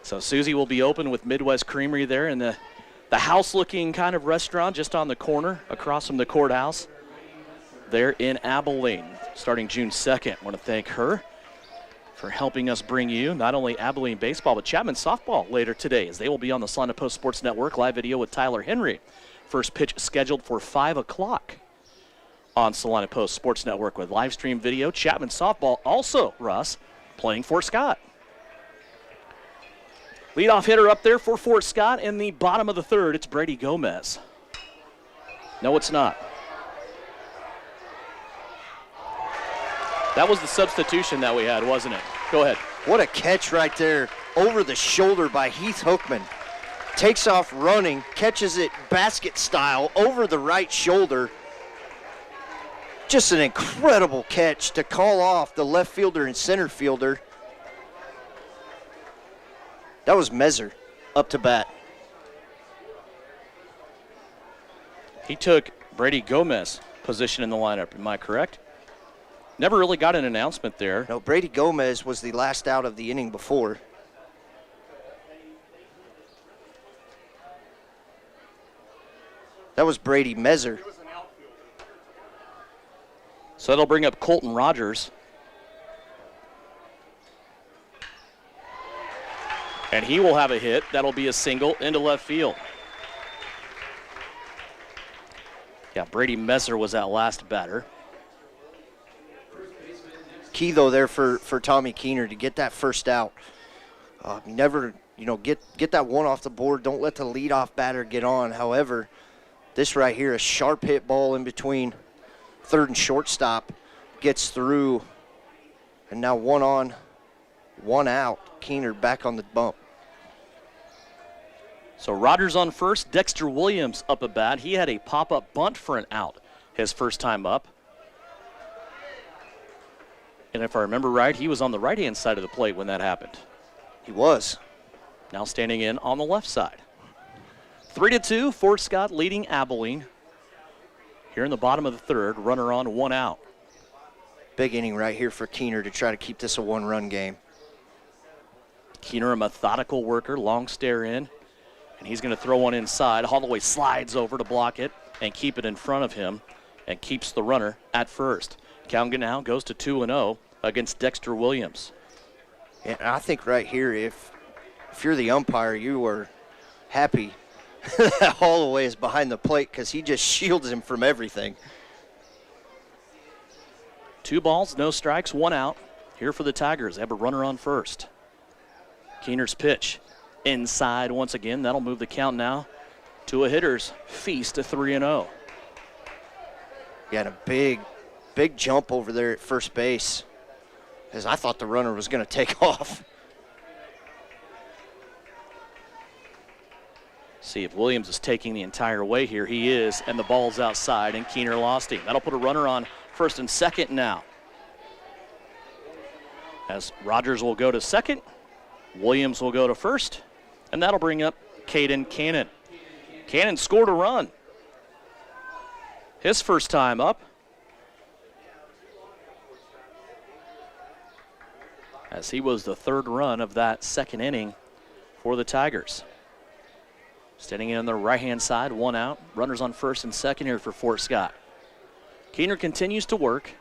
So Susie will be open with Midwest Creamery there in the house-looking kind of restaurant just on the corner across from the courthouse there in Abilene. Starting June 2nd, I want to thank her for helping us bring you not only Abilene baseball, but Chapman softball later today, as they will be on the Salina Post Sports Network live video with Tyler Henry. First pitch scheduled for 5 o'clock on Salina Post Sports Network with live stream video. Chapman softball also, Russ, playing Fort Scott. Leadoff hitter up there for Fort Scott in the bottom of the third. It's Brady Gomez. No, it's not. That was the substitution that we had, wasn't it? Go ahead. What a catch right there over the shoulder by Heath Hookman. Takes off running, catches it basket style over the right shoulder. Just an incredible catch to call off the left fielder and center fielder. That was Mezer up to bat. He took Brady Gomez position in the lineup, am I correct? Never really got an announcement there. No, Brady Gomez was the last out of the inning before. That was Brady Mezer. So that'll bring up Colton Rogers. And he will have a hit. That'll be a single into left field. Yeah, Brady Messer was that last batter. Key, though, there for Tommy Keener to get that first out. Never, get that one off the board. Don't let the leadoff batter get on. However, this right here, a sharp hit ball in between third and shortstop, gets through. And now 1 on, 1 out. Keener back on the bump. So Rogers on first, Dexter Williams up at bat. He had a pop-up bunt for an out his first time up. And if I remember right, he was on the right-hand side of the plate when that happened. He was. Now standing in on the left side. 3-2, Fort Scott leading Abilene. Here in the bottom of the third, runner on, 1 out. Big inning right here for Keener to try to keep this a 1-run game. Keener, a methodical worker, long stare in, and he's going to throw one inside. Holloway slides over to block it and keep it in front of him and keeps the runner at first. Count now goes to 2-0 against Dexter Williams. And I think right here, if you're the umpire, you are happy that Holloway is behind the plate because he just shields him from everything. 2 balls, no strikes, 1 out here for the Tigers. They have a runner on first. Keener's pitch inside once again. That'll move the count now to a hitter's feast to 3-0. Got a big jump over there at first base, as I thought the runner was going to take off. See if Williams is taking the entire way here. He is, and the ball's outside, and Keener lost him. That'll put a runner on first and second now. As Rogers will go to second, Williams will go to first, and that'll bring up Caden Cannon. Cannon scored a run. His first time up. As he was the third run of that second inning for the Tigers. Standing in on the right-hand side, one out. Runners on first and second here for Fort Scott. Keener continues to work.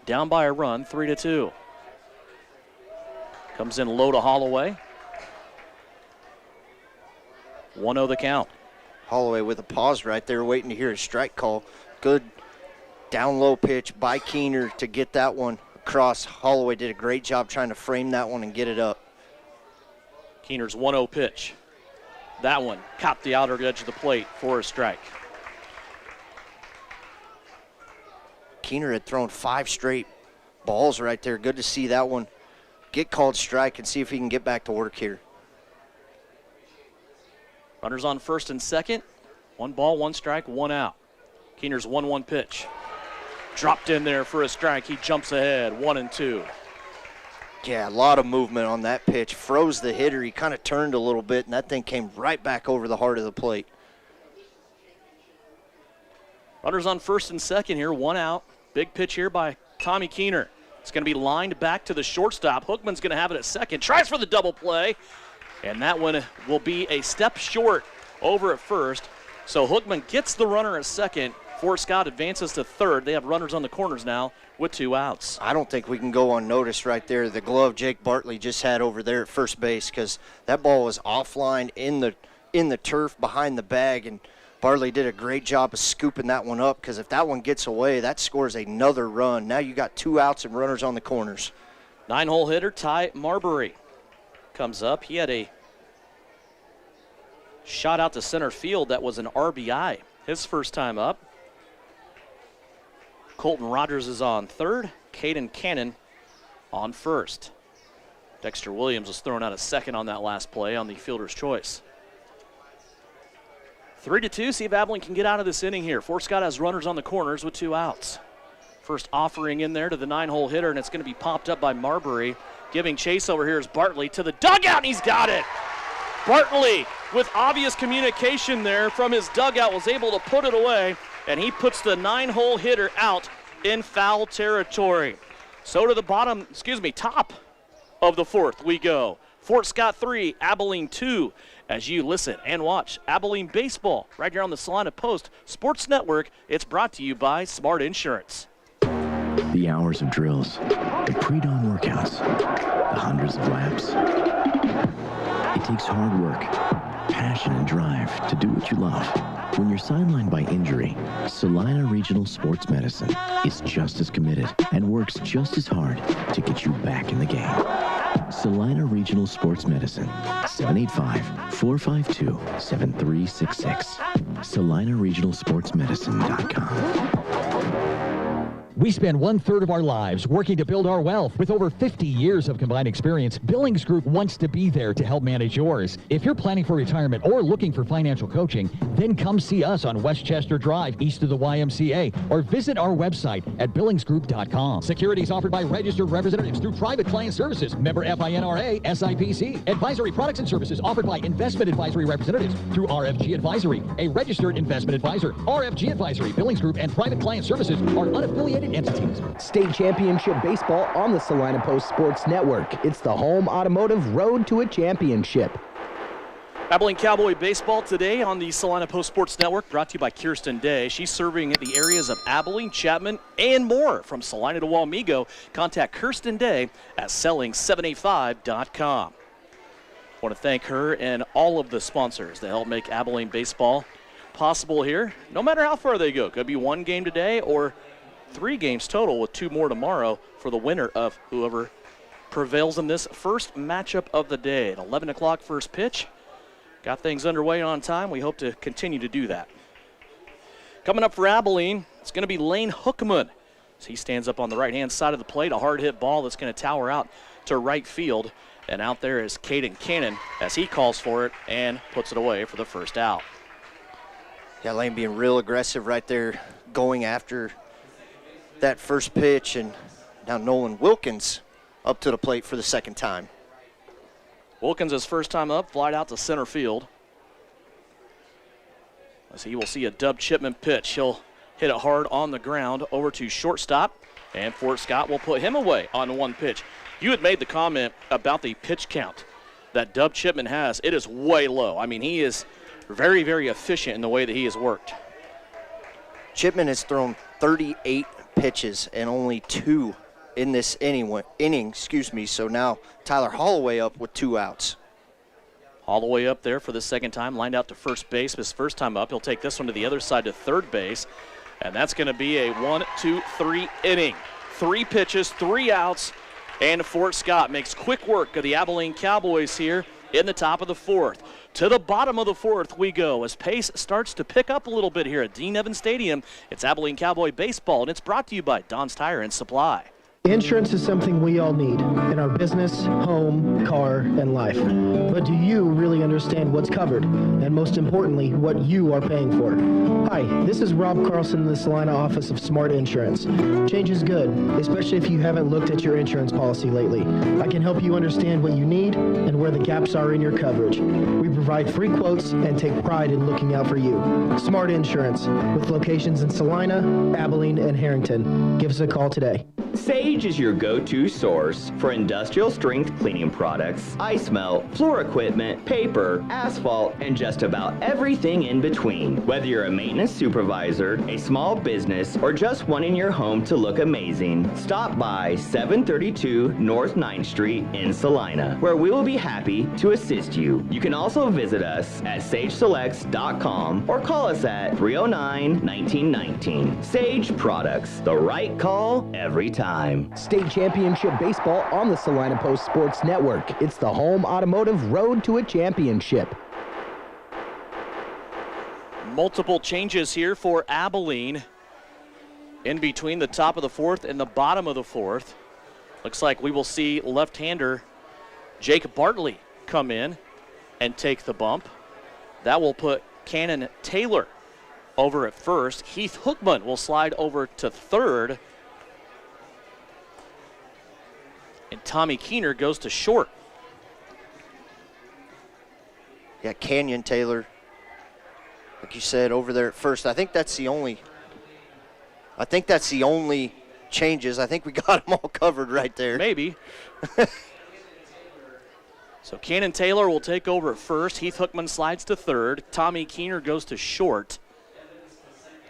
Down by a run, 3-2. Comes in low to Holloway. 1-0 the count. Holloway with a pause right there, waiting to hear a strike call. Good down-low pitch by Keener to get that one across. Holloway did a great job trying to frame that one and get it up. Keener's 1-0 pitch. That one caught the outer edge of the plate for a strike. Keener had thrown 5 straight balls right there. Good to see that one get called strike and see if he can get back to work here. Runners on first and second. 1 ball, 1 strike, 1 out. Keener's 1-1 pitch. Dropped in there for a strike. He jumps ahead, 1-2. Yeah, a lot of movement on that pitch. Froze the hitter. He kind of turned a little bit, and that thing came right back over the heart of the plate. Runners on first and second here, 1 out. Big pitch here by Tommy Keener. It's going to be lined back to the shortstop. Hookman's going to have it at second. Tries for the double play, and that one will be a step short over at first. So Hookman gets the runner at second. Fort Scott advances to third. They have runners on the corners now with 2 outs. I don't think we can go unnoticed right there. The glove Jake Bartley just had over there at first base, because that ball was offline in the turf behind the bag, and Bartley did a great job of scooping that one up, because if that one gets away, that scores another run. Now you got 2 outs and runners on the corners. 9-hole hitter Ty Marbury comes up. He had a shot out to center field that was an RBI. His first time up. Colton Rogers is on third. Caden Cannon on first. Dexter Williams was thrown out at second on that last play on the fielder's choice. 3-2. See if Abilene can get out of this inning here. Fort Scott has runners on the corners with 2 outs. First offering in there to the 9-hole hitter, and it's going to be popped up by Marbury. Giving chase over here is Bartley to the dugout, and he's got it. Bartley, with obvious communication there from his dugout, was able to put it away, and he puts the 9-hole hitter out in foul territory. So to the top of the fourth we go. Fort Scott 3, Abilene 2. As you listen and watch Abilene baseball right here on the Salina Post Sports Network, it's brought to you by Smart Insurance. The hours of drills, the pre-dawn workouts, the hundreds of laps. It takes hard work, passion, and drive to do what you love. When you're sidelined by injury, Salina Regional Sports Medicine is just as committed and works just as hard to get you back in the game. Salina Regional Sports Medicine, 785-452-7366. SalinaRegionalSportsMedicine.com. We spend 1/3 of our lives working to build our wealth. With over 50 years of combined experience, Billings Group wants to be there to help manage yours. If you're planning for retirement or looking for financial coaching, then come see us on Westchester Drive, east of the YMCA, or visit our website at billingsgroup.com. Securities offered by registered representatives through Private Client Services, member FINRA, SIPC. Advisory products and services offered by investment advisory representatives through RFG Advisory, a registered investment advisor. RFG Advisory, Billings Group, and Private Client Services are unaffiliated entities. State championship baseball on the Salina Post Sports Network. It's the home automotive road to a championship. Abilene Cowboy baseball today on the Salina Post Sports Network, brought to you by Kirsten Day. She's serving in the areas of Abilene, Chapman, and more. From Salina to Wamego, contact Kirsten Day at selling785.com. I want to thank her and all of the sponsors that help make Abilene baseball possible here, no matter how far they go. Could be one game today or 3 games total with 2 more tomorrow for the winner of whoever prevails in this first matchup of the day. At 11 o'clock first pitch. Got things underway on time. We hope to continue to do that. Coming up for Abilene, it's going to be Lane Hookman. As he stands up on the right-hand side of the plate, a hard hit ball that's going to tower out to right field. And out there is Caden Cannon as he calls for it and puts it away for the first out. Yeah, Lane being real aggressive right there, going after that first pitch. And now Nolan Wilkins up to the plate for the second time. Wilkins, his first time up, flied out to center field. As he will see a Dub Chipman pitch. He'll hit it hard on the ground over to shortstop, and Fort Scott will put him away on 1 pitch. You had made the comment about the pitch count that Dub Chipman has. It is way low. I mean, he is very, very efficient in the way that he has worked. Chipman has thrown 38 pitches and only 2 in this inning. So now Tyler Holloway up with 2 outs. Holloway up there for the second time, lined out to first base. His first time up, he'll take this one to the other side to third base. And that's going to be a 1-2-3 inning. 3 pitches, 3 outs, and Fort Scott makes quick work of the Abilene Cowboys here in the top of the 4th. To the bottom of the 4th we go as pace starts to pick up a little bit here at Dean Evans Stadium. It's Abilene Cowboy Baseball, and it's brought to you by Don's Tire and Supply. Insurance is something we all need in our business, home, car, and life. But do you really understand what's covered? And most importantly, what you are paying for? Hi, this is Rob Carlson in the Salina office of Smart Insurance. Change is good, especially if you haven't looked at your insurance policy lately. I can help you understand what you need and where the gaps are in your coverage. We provide free quotes and take pride in looking out for you. Smart Insurance, with locations in Salina, Abilene, and Harrington. Give us a call today. Sage is your go-to source for industrial strength cleaning products, ice melt, floor equipment, paper, asphalt, and just about everything in between. Whether you're a maintenance supervisor, a small business, or just wanting your home to look amazing, stop by 732 North 9th Street in Salina, where we will be happy to assist you. You can also visit us at sageselects.com or call us at 309-1919. Sage Products, the right call every time. State Championship Baseball on the Salina Post Sports Network. It's the home automotive road to a championship. Multiple changes here for Abilene in between the top of the 4th and the bottom of the 4th. Looks like we will see left-hander Jake Bartley come in and take the bump. That will put Cannon Taylor over at first. Heath Hookman will slide over to third. And Tommy Keener goes to short. Yeah, Canyon Taylor, like you said, over there at first. I think that's the only changes. I think we got them all covered right there. Maybe. So Cannon Taylor will take over at first. Heath Hookman slides to third. Tommy Keener goes to short.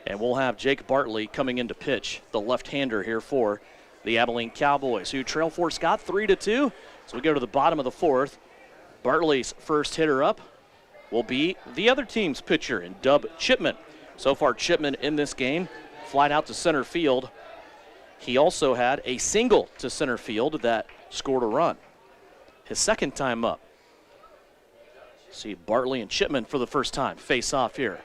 And we'll have Jake Bartley coming in to pitch, the left-hander here for the Abilene Cowboys, who trail Fort Scott 3-2. So we go to the bottom of the 4th. Bartley's first hitter up will be the other team's pitcher in Dub Chipman. So far, Chipman in this game flied out to center field. He also had a single to center field that scored a run. His second time up. See Bartley and Chipman for the first time face off here.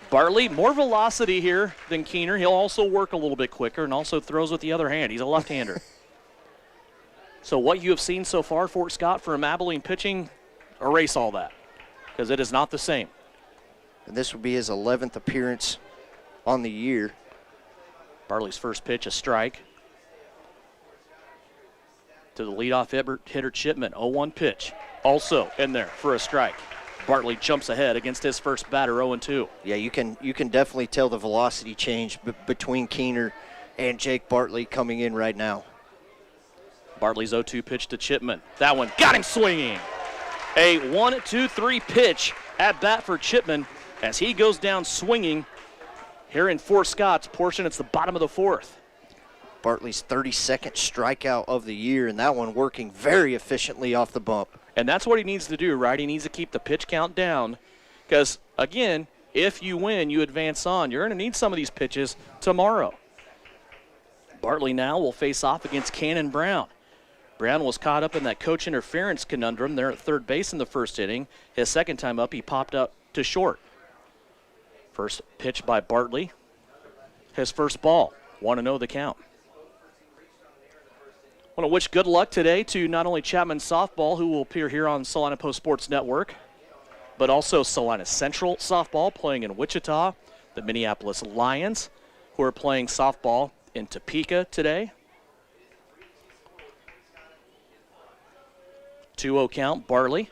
Bartley, more velocity here than Keener. He'll also work a little bit quicker and also throws with the other hand. He's a left-hander. So what you have seen so far, Fort Scott, from Abilene pitching, erase all that because it is not the same. And this will be his 11th appearance on the year. Bartley's first pitch, a strike. To the leadoff hitter Chipman, 0-1 pitch. Also in there for a strike. Bartley jumps ahead against his first batter, 0-2. Yeah, you can definitely tell the velocity change between Keener and Jake Bartley coming in right now. Bartley's 0-2 pitch to Chipman. That one got him swinging. A 1-2-3 pitch at bat for Chipman as he goes down swinging here in Fort Scott's portion. It's the bottom of the 4th. Bartley's 32nd strikeout of the year, and that one working very efficiently off the bump. And that's what he needs to do, right? He needs to keep the pitch count down because, again, if you win, you advance on. You're going to need some of these pitches tomorrow. Bartley now will face off against Cannon Brown. Brown was caught up in that coach interference conundrum there at third base in the first inning. His second time up, he popped up to short. First pitch by Bartley. His first ball. 1-0 the count. I want to wish good luck today to not only Chapman Softball, who will appear here on Salina Post Sports Network, but also Salina Central Softball playing in Wichita, the Minneapolis Lions, who are playing softball in Topeka today. 2-0 count. Bartley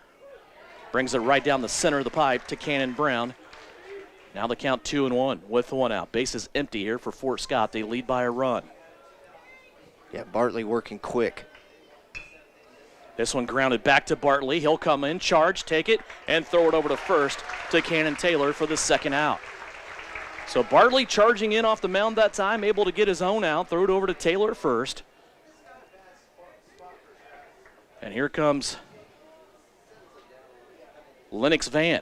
brings it right down the center of the pipe to Cannon Brown. Now the count 2-1 with one out. Bases empty here for Fort Scott. They lead by a run. Yeah, Bartley working quick. This one grounded back to Bartley. He'll come in, charge, take it, and throw it over to first to Cannon Taylor for the second out. So Bartley charging in off the mound that time, able to get his own out, throw it over to Taylor first. And here comes Lennox Van.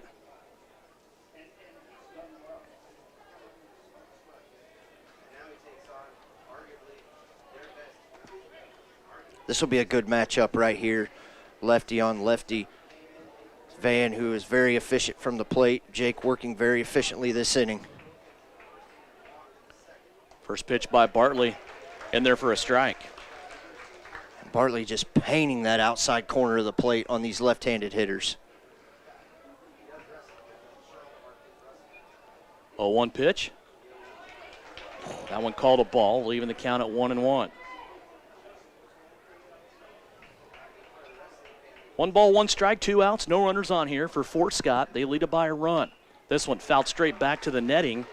This will be a good matchup right here. Lefty on lefty. Van, who is very efficient from the plate. Jake working very efficiently this inning. First pitch by Bartley, in there for a strike. Bartley just painting that outside corner of the plate on these left-handed hitters. 0-1 pitch. That one called a ball, leaving the count at 1-1. 1 ball, 1 strike, 2 outs, no runners on here for Fort Scott. They lead it by a run. This one fouled straight back to the netting,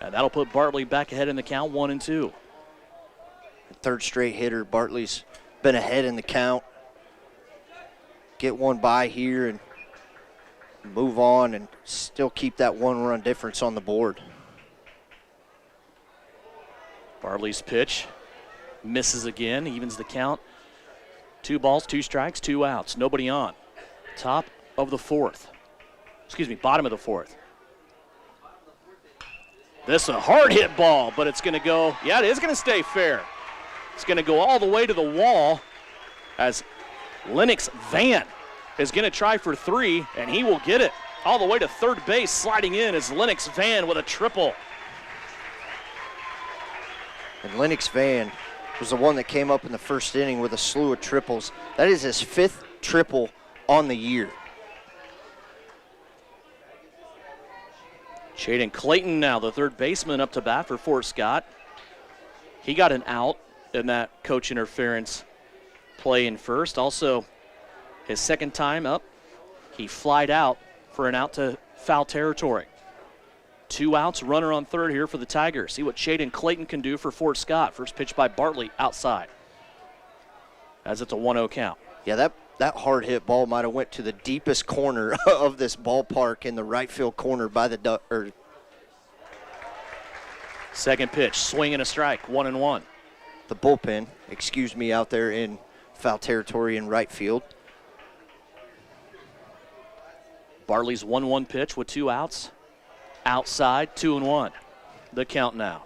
and that'll put Bartley back ahead in the count, 1-2. Third straight hitter. Bartley's been ahead in the count. Get one by here and move on and still keep that 1-run difference on the board. Bartley's pitch misses again, evens the count. 2 balls, 2 strikes, 2 outs, nobody on. Top of the fourth. Bottom of the fourth. This is a hard hit ball, but it's going to go, yeah, it is going to stay fair. It's going to go all the way to the wall as Lennox Van is going to try for 3, and he will get it. All the way to third base, sliding in is Lennox Van with a triple. And Lennox Van was the one that came up in the first inning with a slew of triples. That is his 5th triple on the year. Shaden Clayton now, the third baseman, up to bat for Fort Scott. He got an out in that coach interference play in first. Also, his second time up, he flied out for an out to foul territory. 2 outs, runner on third here for the Tigers. See what Shaden Clayton can do for Fort Scott. First pitch by Bartley outside as it's a 1-0 count. Yeah, that hard hit ball might have went to the deepest corner of this ballpark in the right field corner by the Second pitch, swing and a strike, 1-1. The bullpen, out there in foul territory in right field. Bartley's 1-1 pitch with 2 outs. Outside, 2-1. The count now.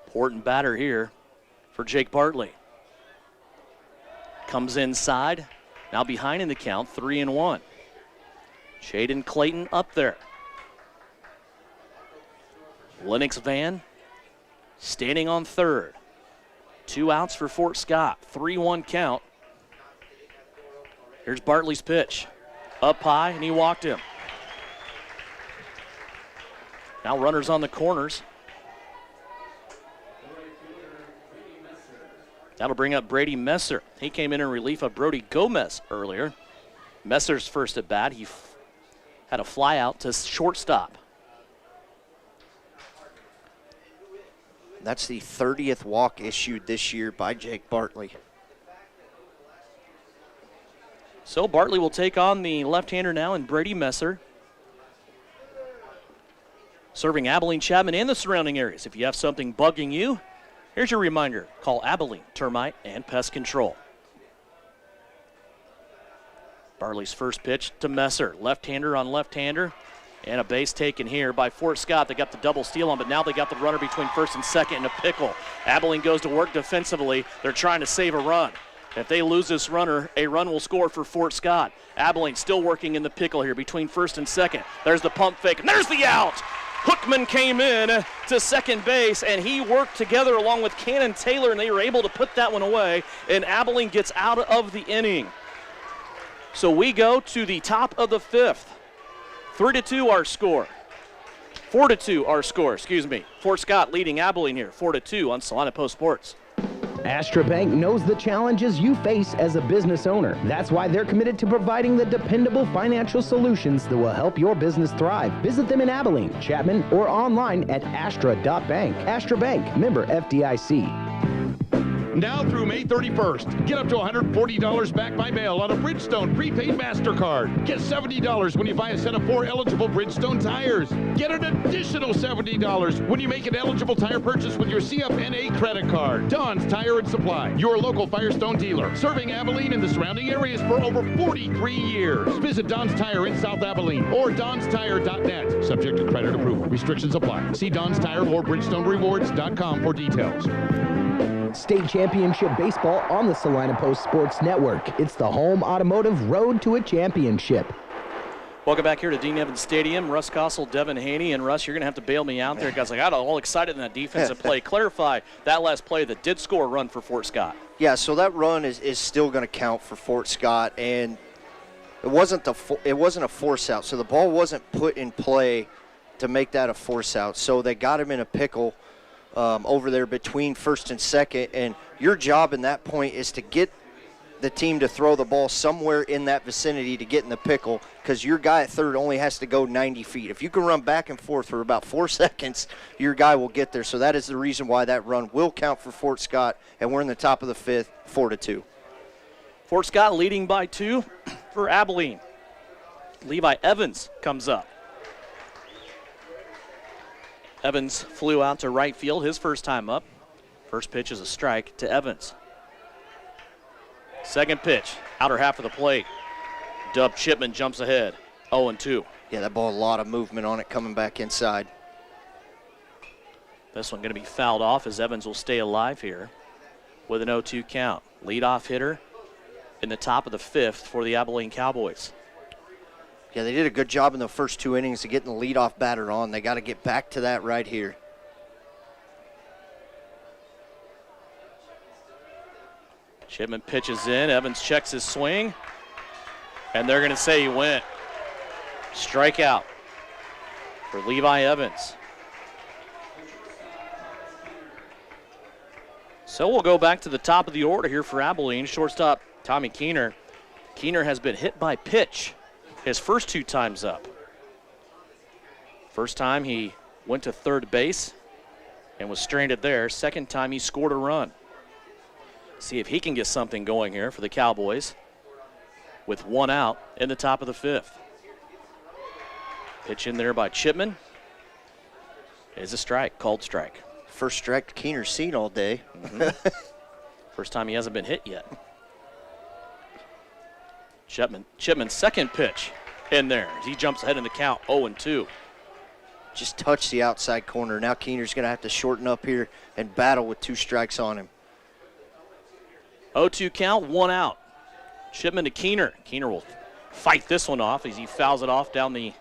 Important batter here for Jake Bartley. Comes inside, now behind in the count, 3-1. Shaden Clayton up there. Lennox Van standing on third. 2 outs for Fort Scott, 3-1 count. Here's Bartley's pitch. Up high, and he walked him. Now runners on the corners. That'll bring up Brady Messer. He came in relief of Brody Gomez earlier. Messer's first at bat, he had a fly out to shortstop. That's the 30th walk issued this year by Jake Bartley. So Bartley will take on the left-hander now in Brady Messer. Serving Abilene, Chapman, and the surrounding areas. If you have something bugging you, here's your reminder. Call Abilene Termite and Pest Control. Barley's first pitch to Messer. Left-hander on left-hander. And a base taken here by Fort Scott. They got the double steal on, but now they got the runner between first and second in a pickle. Abilene goes to work defensively. They're trying to save a run. If they lose this runner, a run will score for Fort Scott. Abilene still working in the pickle here between first and second. There's the pump fake, and there's the out. Hookman came in to second base, and he worked together along with Cannon Taylor, and they were able to put that one away, and Abilene gets out of the inning. So we go to the top of the fifth. 3-2 our score. 4-2 our score, excuse me. Fort Scott leading Abilene here, 4-2 on Salina Post Sports. Astra Bank knows the challenges you face as a business owner. That's why they're committed to providing the dependable financial solutions that will help your business thrive. Visit them in Abilene, Chapman, or online at astra.bank. Astra Bank, member FDIC. Now through May 31st, get up to $140 back by mail on a Bridgestone prepaid MasterCard. Get $70 when you buy a set of 4 eligible Bridgestone tires. Get an additional $70 when you make an eligible tire purchase with your CFNA credit card. Don's Tire and Supply, your local Firestone dealer, serving Abilene and the surrounding areas for over 43 years. Visit Don's Tire in South Abilene or donstire.net. Subject to credit approval. Restrictions apply. See Don's Tire or BridgestoneRewards.com for details. State Championship Baseball on the Salina Post Sports Network. It's the home automotive road to a championship. Welcome back here to Dean Evans Stadium. Russ Kossel, Devin Haney, and Russ, you're going to have to bail me out there because I got all excited in that defensive play. Clarify that last play that did score a run for Fort Scott. Yeah, so that run is still going to count for Fort Scott, and it wasn't a force out, so the ball wasn't put in play to make that a force out. So they got him in a pickle over there between first and second, and your job in that point is to get the team to throw the ball somewhere in that vicinity to get in the pickle, because your guy at third only has to go 90 feet. If you can run back and forth for about 4 seconds, your guy will get there. So that is the reason why that run will count for Fort Scott, and we're in the top of the fifth, 4-2. Fort Scott leading by 2 for Abilene. Levi Evans comes up. Evans flew out to right field his first time up. First pitch is a strike to Evans. Second pitch, outer half of the plate. Dub Chipman jumps ahead, 0-2. Yeah, that ball, a lot of movement on it coming back inside. This one going to be fouled off as Evans will stay alive here with an 0-2 count. Leadoff hitter in the top of the fifth for the Abilene Cowboys. Yeah, they did a good job in the first 2 innings of getting the leadoff batter on. They got to get back to that right here. Chipman pitches in. Evans checks his swing. And they're going to say he went. Strikeout for Levi Evans. So we'll go back to the top of the order here for Abilene. Shortstop Tommy Keener. Keener has been hit by pitch his first 2 times up. First time he went to third base and was stranded there. Second time he scored a run. See if he can get something going here for the Cowboys with 1 out in the top of the fifth. Pitch in there by Chipman is a strike, called strike. First strike Keener's seen all day. First time he hasn't been hit yet. Chipman's second pitch in there. He jumps ahead in the count, 0-2. Just touched the outside corner. Now Keener's going to have to shorten up here and battle with 2 strikes on him. 0-2 count, 1 out. Chipman to Keener. Keener will fight this one off as he fouls it off down the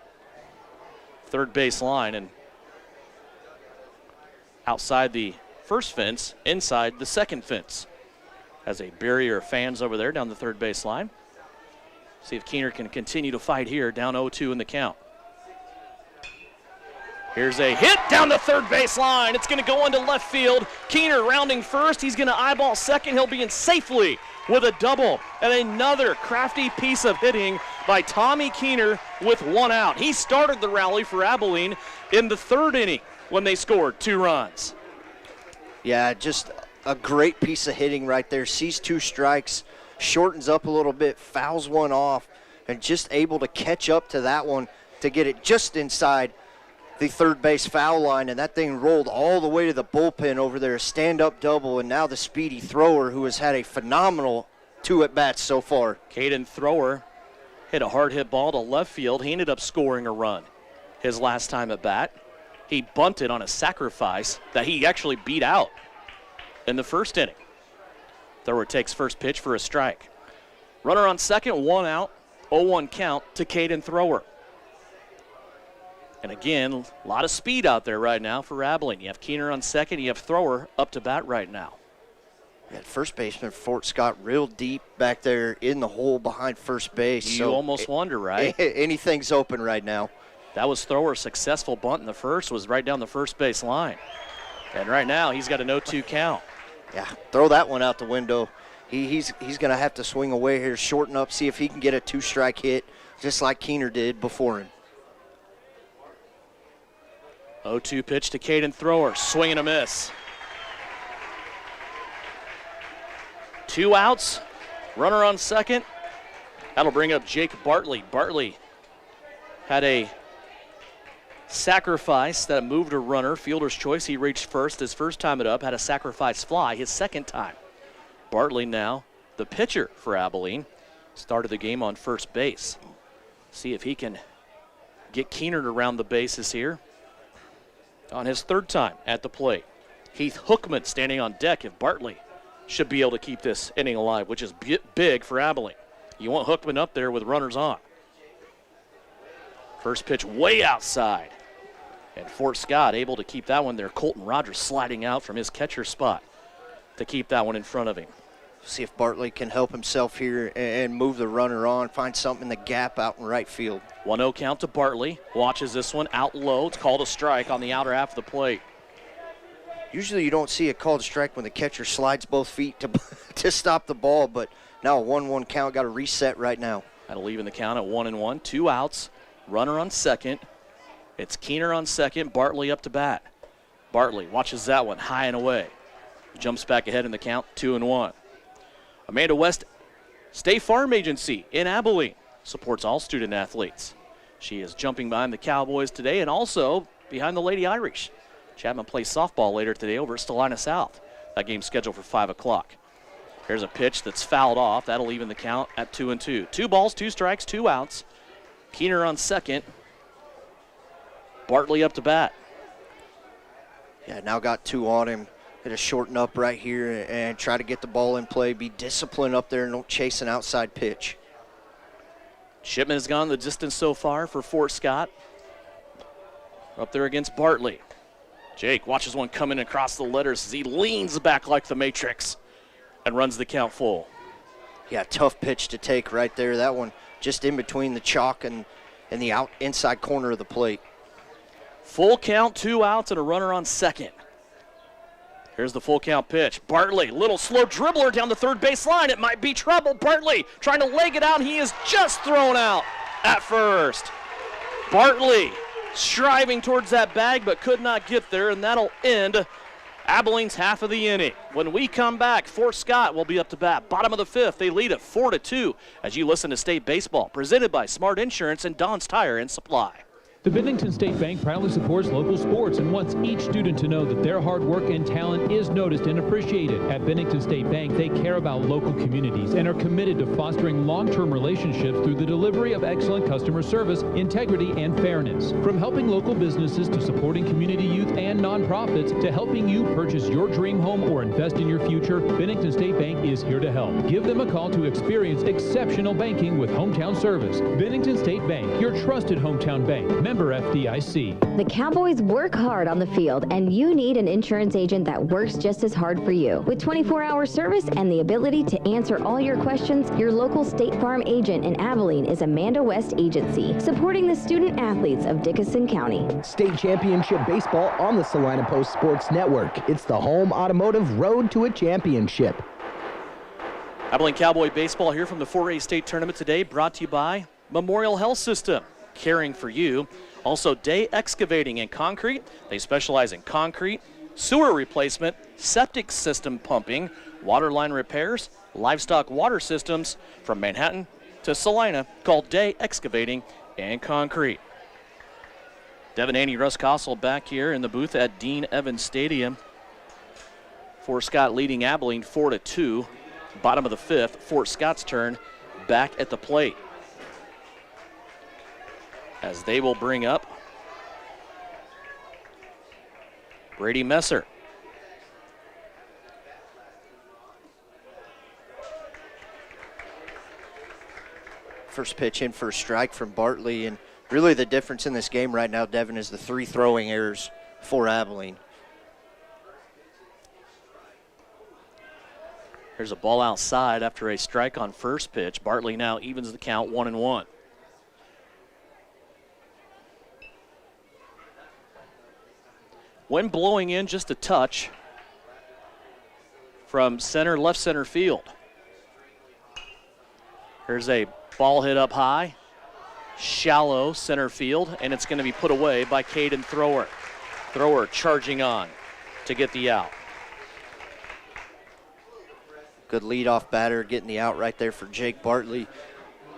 third base line and outside the first fence, inside the second fence. Has a barrier of fans over there down the third base line. See if Keener can continue to fight here, down 0-2 in the count. Here's a hit down the third base line. It's going to go into left field. Keener rounding first. He's going to eyeball second. He'll be in safely with a double. And another crafty piece of hitting by Tommy Keener with 1 out. He started the rally for Abilene in the third inning when they scored 2 runs. Yeah, just a great piece of hitting right there. Sees 2 strikes, shortens up a little bit, fouls one off, and just able to catch up to that one to get it just inside the third base foul line, and that thing rolled all the way to the bullpen over there. Stand-up double, and now the speedy thrower who has had a phenomenal 2 at-bats so far. Caden Thrower hit a hard hit ball to left field. He ended up scoring a run his last time at bat. He bunted on a sacrifice that he actually beat out in the first inning. Thrower takes first pitch for a strike. Runner on second, 1 out, 0-1 count to Caden Thrower. And again, a lot of speed out there right now for Abilene. You have Keener on second, you have Thrower up to bat right now. That first baseman, Fort Scott, real deep back there in the hole behind first base. You almost wonder, right? Anything's open right now. That was Thrower's successful bunt in the first, was right down the first base line. And right now, he's got a 0-2 count. Yeah, throw that one out the window. He's going to have to swing away here, shorten up, see if he can get a 2-strike hit, just like Keener did before him. 0-2 pitch to Caden Thrower, swing and a miss. 2 outs, runner on second. That'll bring up Jake Bartley. Bartley had a sacrifice that moved a runner, fielder's choice. He reached first his first time it up, had a sacrifice fly his second time. Bartley now the pitcher for Abilene. Started the game on first base. See if he can get Keener around the bases here on his third time at the plate. Heath Hookman standing on deck if Bartley should be able to keep this inning alive, which is big for Abilene. You want Hookman up there with runners on. First pitch way outside. And Fort Scott able to keep that one there. Colton Rogers sliding out from his catcher spot to keep that one in front of him. See if Bartley can help himself here and move the runner on, find something in the gap out in right field. 1-0 count to Bartley. Watches this one out low. It's called a strike on the outer half of the plate. Usually you don't see a called strike when the catcher slides both feet to stop the ball, but now a 1-1 count, got to reset right now. That'll even the count at 1-1. 2 outs, runner on second. It's Keener on second, Bartley up to bat. Bartley watches that one high and away. Jumps back ahead in the count, 2-1. Amanda West State Farm Agency in Abilene supports all student athletes. She is jumping behind the Cowboys today and also behind the Lady Irish. Chapman plays softball later today over at Salina South. That game's scheduled for 5 o'clock. Here's a pitch that's fouled off. That'll even the count at 2-2. 2 balls, 2 strikes, 2 outs. Keener on second. Bartley up to bat. Yeah, now got 2 on him. Got to shorten up right here and try to get the ball in play. Be disciplined up there and don't chase an outside pitch. Shipman has gone the distance so far for Fort Scott. Up there against Bartley. Jake watches one coming across the letters as he leans back like the Matrix and runs the count full. Yeah, tough pitch to take right there. That one just in between the chalk and the inside corner of the plate. Full count, 2 outs, and a runner on second. Here's the full count pitch. Bartley, little slow dribbler down the third base line. It might be trouble. Bartley trying to leg it out. He is just thrown out at first. Bartley striving towards that bag but could not get there, and that'll end Abilene's half of the inning. When we come back, Fort Scott will be up to bat. Bottom of the 5th, they lead at 4-2 as you listen to State Baseball, presented by Smart Insurance and Don's Tire and Supply. The Bennington State Bank proudly supports local sports and wants each student to know that their hard work and talent is noticed and appreciated. At Bennington State Bank, they care about local communities and are committed to fostering long-term relationships through the delivery of excellent customer service, integrity, and fairness. From helping local businesses to supporting community youth and nonprofits to helping you purchase your dream home or invest in your future, Bennington State Bank is here to help. Give them a call to experience exceptional banking with hometown service. Bennington State Bank, your trusted hometown bank. Member FDIC. The Cowboys work hard on the field, and you need an insurance agent that works just as hard for you. With 24-hour service and the ability to answer all your questions, your local State Farm agent in Abilene is Amanda West Agency, supporting the student athletes of Dickinson County. State championship baseball on the Salina Post Sports Network. It's the home automotive road to a championship. Abilene Cowboy baseball here from the 4A state tournament today, brought to you by Memorial Health System, caring for you. Also, Day Excavating and Concrete. They specialize in concrete, sewer replacement, septic system pumping, water line repairs, livestock water systems. From Manhattan to Salina, call Day Excavating and Concrete. Devin Haney, Russ Kossel back here in the booth at Dean Evans Stadium. Fort Scott leading Abilene 4-2. Bottom of the 5th, Fort Scott's turn back at the plate. as they will bring up Brady Messer. First pitch in for a strike from Bartley, and really the difference in this game right now, Devin, is the 3 throwing errors for Abilene. There's a ball outside after a strike on first pitch. Bartley now evens the count 1-1. Wind blowing in just a touch from left center field. Here's a ball hit up high, shallow center field, and it's going to be put away by Caden Thrower. Thrower charging on to get the out. Good leadoff batter, getting the out right there for Jake Bartley.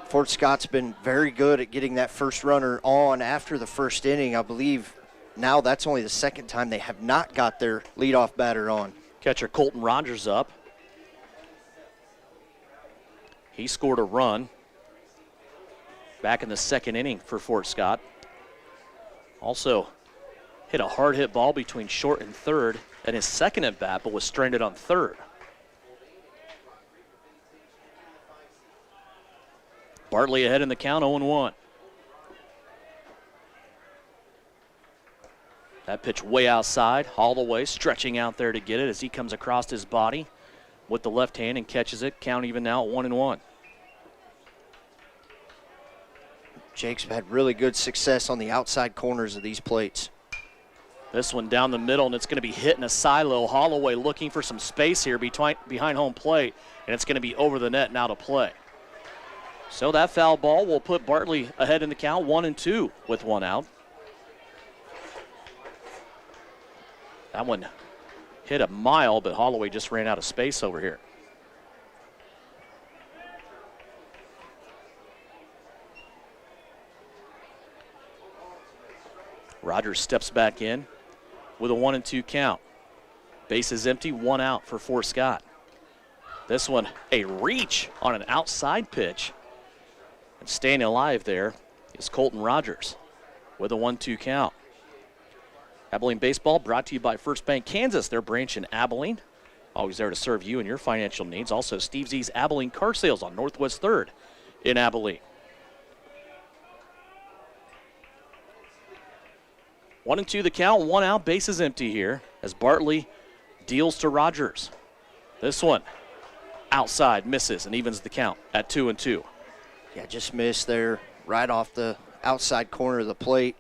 Fort Scott's been very good at getting that first runner on after the first inning. I believe now that's only the second time they have not got their leadoff batter on. Catcher Colton Rogers up. He scored a run back in the second inning for Fort Scott. Also hit a hard hit ball between short and third in his second at bat, but was stranded on third. Bartley ahead in the count, 0-1. That pitch way outside, Holloway stretching out there to get it as he comes across his body with the left hand and catches it. Count even now at 1-1. Jake's had really good success on the outside corners of these plates. This one down the middle, and it's going to be hit in a silo. Holloway looking for some space here behind home plate, and it's going to be over the net now to play. So that foul ball will put Bartley ahead in the count, 1-2 with one out. That one hit a mile, but Holloway just ran out of space over here. Rogers steps back in with a 1-2 count. Base is empty, one out for Fort Scott. This one, a reach on an outside pitch. And staying alive there is Colton Rogers with a 1-2 count. Abilene Baseball brought to you by First Bank Kansas, their branch in Abilene. Always there to serve you and your financial needs. Also, Steve Z's Abilene Car Sales on Northwest 3rd in Abilene. 1-2 the count, one out, base is empty here as Bartley deals to Rogers. This one outside, misses, and evens the count at 2-2. Yeah, just missed there right off the outside corner of the plate.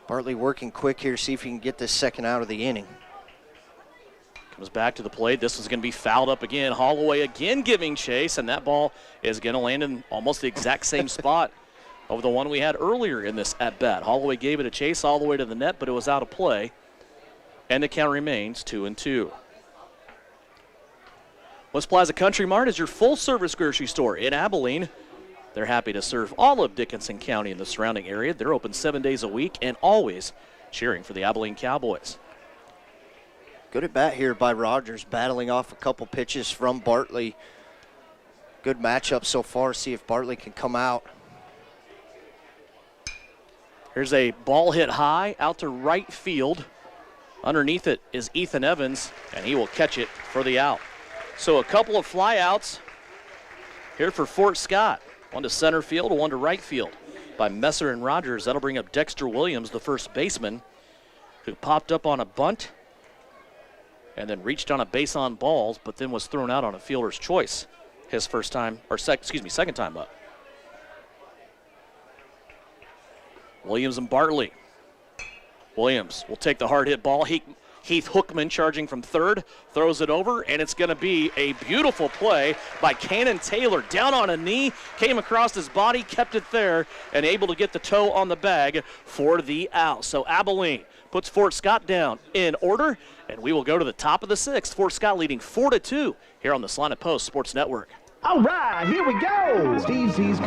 Bartley working quick here, see if he can get this second out of the inning. Comes back to the plate. This is going to be fouled up again. Holloway again giving chase, and that ball is going to land in almost the exact same spot of the one we had earlier in this at-bat. Holloway gave it a chase all the way to the net, but it was out of play, and the count remains 2-2. West Plaza Country Mart is your full-service grocery store in Abilene. They're happy to serve all of Dickinson County and the surrounding area. They're open 7 days a week and always cheering for the Abilene Cowboys. Good at bat here by Rogers, battling off a couple pitches from Bartley. Good matchup so far. See if Bartley can come out. Here's a ball hit high out to right field. Underneath it is Ethan Evans, and he will catch it for the out. So a couple of flyouts here for Fort Scott. One to center field, one to right field by Messer and Rogers. That'll bring up Dexter Williams, the first baseman, who popped up on a bunt and then reached on a base on balls, but then was thrown out on a fielder's choice his second time up. Williams and Bartley. Williams will take the hard hit ball. Heath Hookman charging from third, throws it over, and it's going to be a beautiful play by Cannon Taylor. Down on a knee, came across his body, kept it there, and able to get the toe on the bag for the out. So Abilene puts Fort Scott down in order, and we will go to the top of the sixth. Fort Scott leading 4-2 here on the Salina Post Sports Network. All right, here we go. Steve Z's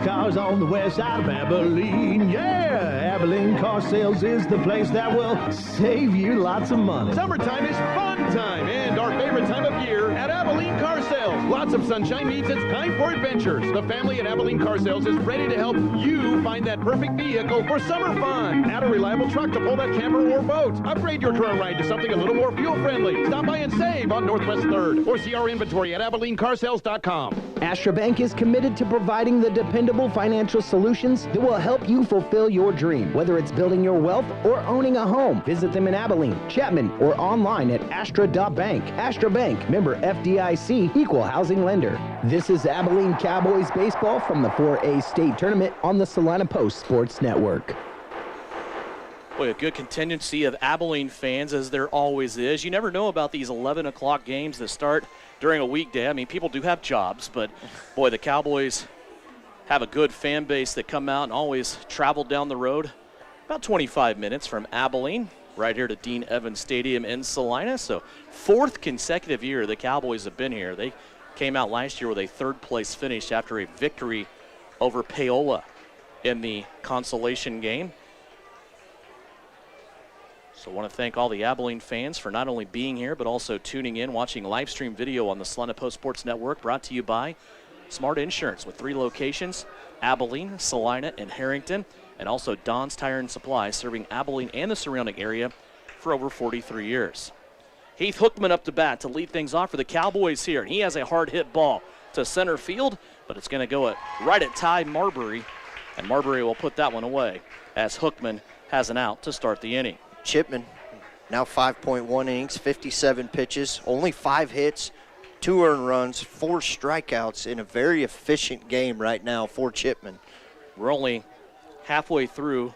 Cars on the west side of Abilene. Yeah, Abilene Car Sales is the place that will save you lots of money. Summertime is fun time and our favorite time of year at Abilene Car Sales. Lots of sunshine means it's time for adventures. The family at Abilene Car Sales is ready to help you find that perfect vehicle for summer fun. Add a reliable truck to pull that camper or boat. Upgrade your current ride to something a little more fuel-friendly. Stop by and save on Northwest 3rd or see our inventory at AbileneCarsales.com. Astra Bank is committed to providing the dependable financial solutions that will help you fulfill your dream, whether it's building your wealth or owning a home. Visit them in Abilene, Chapman, or online at astra.bank. Astra Bank, member FDIC, equal housing lender. This is Abilene Cowboys baseball from the 4A state tournament on the Salina Post Sports Network. Boy, a good contingency of Abilene fans, as there always is. You never know about these 11 o'clock games that start during a weekday. I mean, people do have jobs, but boy, the Cowboys have a good fan base that come out and always travel down the road about 25 minutes from Abilene, right here to Dean Evans Stadium in Salina. So 4th consecutive year the Cowboys have been here. They came out last year with a 3rd-place finish after a victory over Paola in the consolation game. So I want to thank all the Abilene fans for not only being here, but also tuning in, watching live stream video on the Salina Post Sports Network, brought to you by Smart Insurance with 3 locations, Abilene, Salina, and Harrington, and also Don's Tire and Supply, serving Abilene and the surrounding area for over 43 years. Heath Hookman up to bat to lead things off for the Cowboys here, and he has a hard hit ball to center field, but it's going to go right at Ty Marbury, and Marbury will put that one away as Hookman has an out to start the inning. Chipman, now 5.1 innings, 57 pitches, only 5 hits, 2 earned runs, 4 strikeouts in a very efficient game right now for Chipman. We're only halfway through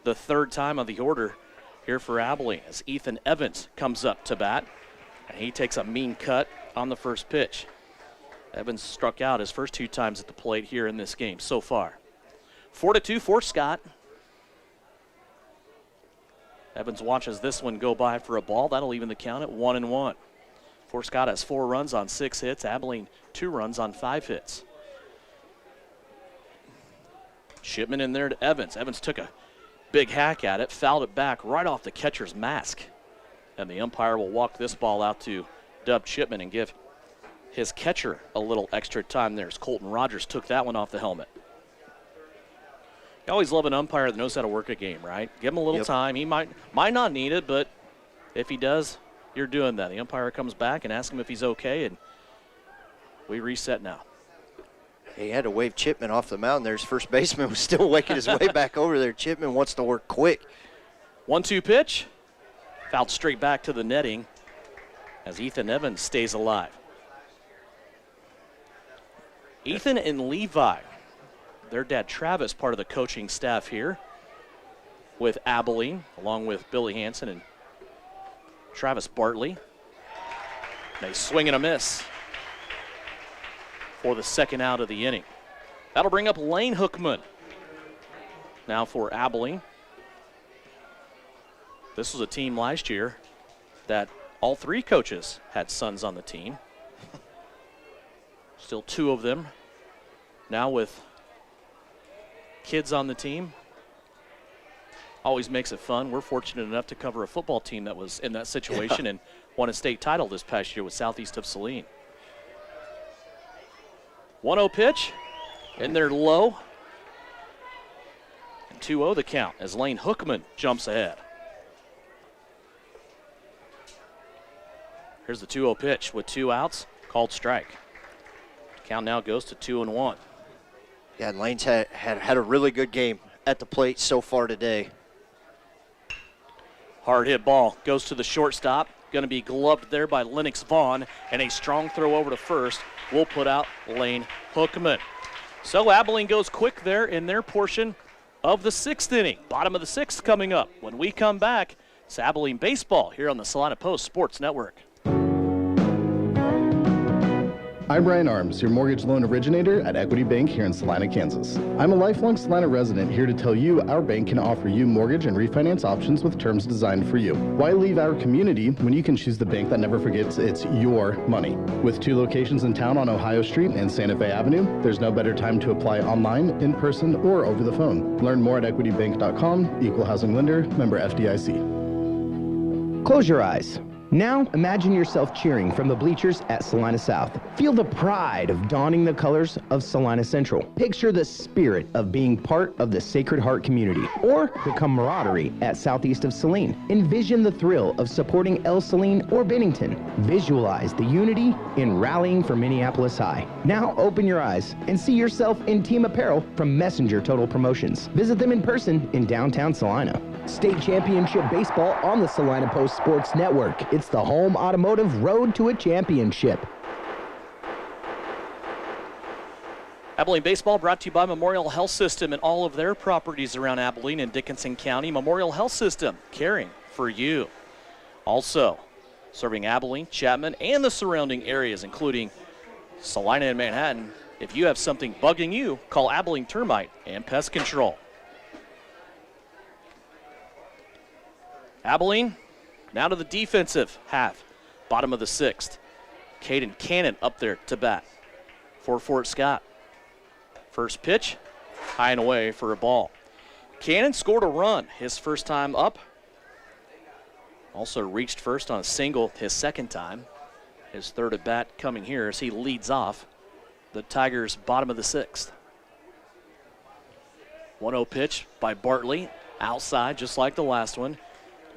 the 3rd time of the order here for Abilene as Ethan Evans comes up to bat, and he takes a mean cut on the first pitch. Evans struck out his first 2 times at the plate here in this game so far. 4-2 for Scott. Evans watches this one go by for a ball. That'll even the count at 1-1. Fort Scott has 4 runs on 6 hits. Abilene 2 runs on 5 hits. Shipman in there to Evans. Evans took a big hack at it, fouled it back right off the catcher's mask. And the umpire will walk this ball out to Dub Shipman and give his catcher a little extra time there as Colton Rogers took that one off the helmet. You always love an umpire that knows how to work a game, right? Give him a little time. He might not need it, but if he does, you're doing that. The umpire comes back and asks him if he's okay, and we reset now. He had to wave Chipman off the mound there. His first baseman was still waking his way back over there. Chipman wants to work quick. 1-2 pitch. Fouled straight back to the netting as Ethan Evans stays alive. Ethan and Levi, their dad Travis, part of the coaching staff here with Abilene, along with Billy Hansen and Travis Bartley. They swing and a miss for the 2nd out of the inning. That'll bring up Lane Hookman now for Abilene. This was a team last year that all 3 coaches had sons on the team. Still 2 of them now with kids on the team. Always makes it fun. We're fortunate enough to cover a football team that was in that situation and won a state title this past year with Southeast of Saline. 1-0 pitch in there low. And 2-0 the count as Lane Hookman jumps ahead. Here's the 2-0 pitch with 2 outs, called strike. Count now goes to 2-1. Yeah, and Lane's had a really good game at the plate so far today. Hard hit ball goes to the shortstop. Going to be gloved there by Lennox Vaughn, and a strong throw over to first will put out Lane Hookman. So Abilene goes quick there in their portion of the 6th inning. Bottom of the 6th coming up. When we come back, it's Abilene baseball here on the Salina Post Sports Network. I'm Brian Arms, your mortgage loan originator at Equity Bank here in Salina, Kansas. I'm a lifelong Salina resident here to tell you our bank can offer you mortgage and refinance options with terms designed for you. Why leave our community when you can choose the bank that never forgets it's your money? With 2 locations in town on Ohio Street and Santa Fe Avenue, there's no better time to apply online, in person, or over the phone. Learn more at equitybank.com, equal housing lender, member FDIC. Close your eyes. Now, imagine yourself cheering from the bleachers at Salina South. Feel the pride of donning the colors of Salina Central. Picture the spirit of being part of the Sacred Heart community, or the camaraderie at Southeast of Saline. Envision the thrill of supporting El Saline or Bennington. Visualize the unity in rallying for Minneapolis High. Now, open your eyes and see yourself in team apparel from Messenger Total Promotions. Visit them in person in downtown Salina. State Championship Baseball on the Salina Post Sports Network. It's the home automotive road to a championship. Abilene Baseball brought to you by Memorial Health System and all of their properties around Abilene and Dickinson County. Memorial Health System, caring for you. Also, serving Abilene, Chapman, and the surrounding areas, including Salina and Manhattan. If you have something bugging you, call Abilene Termite and Pest Control. Abilene, now to the defensive half, bottom of the sixth. Caden Cannon up there to bat for Fort Scott. First pitch, high and away for a ball. Cannon scored a run his first time up. Also reached first on a single his second time. His third at bat coming here as he leads off the Tigers' bottom of the sixth. 1-0 pitch by Bartley, outside just like the last one.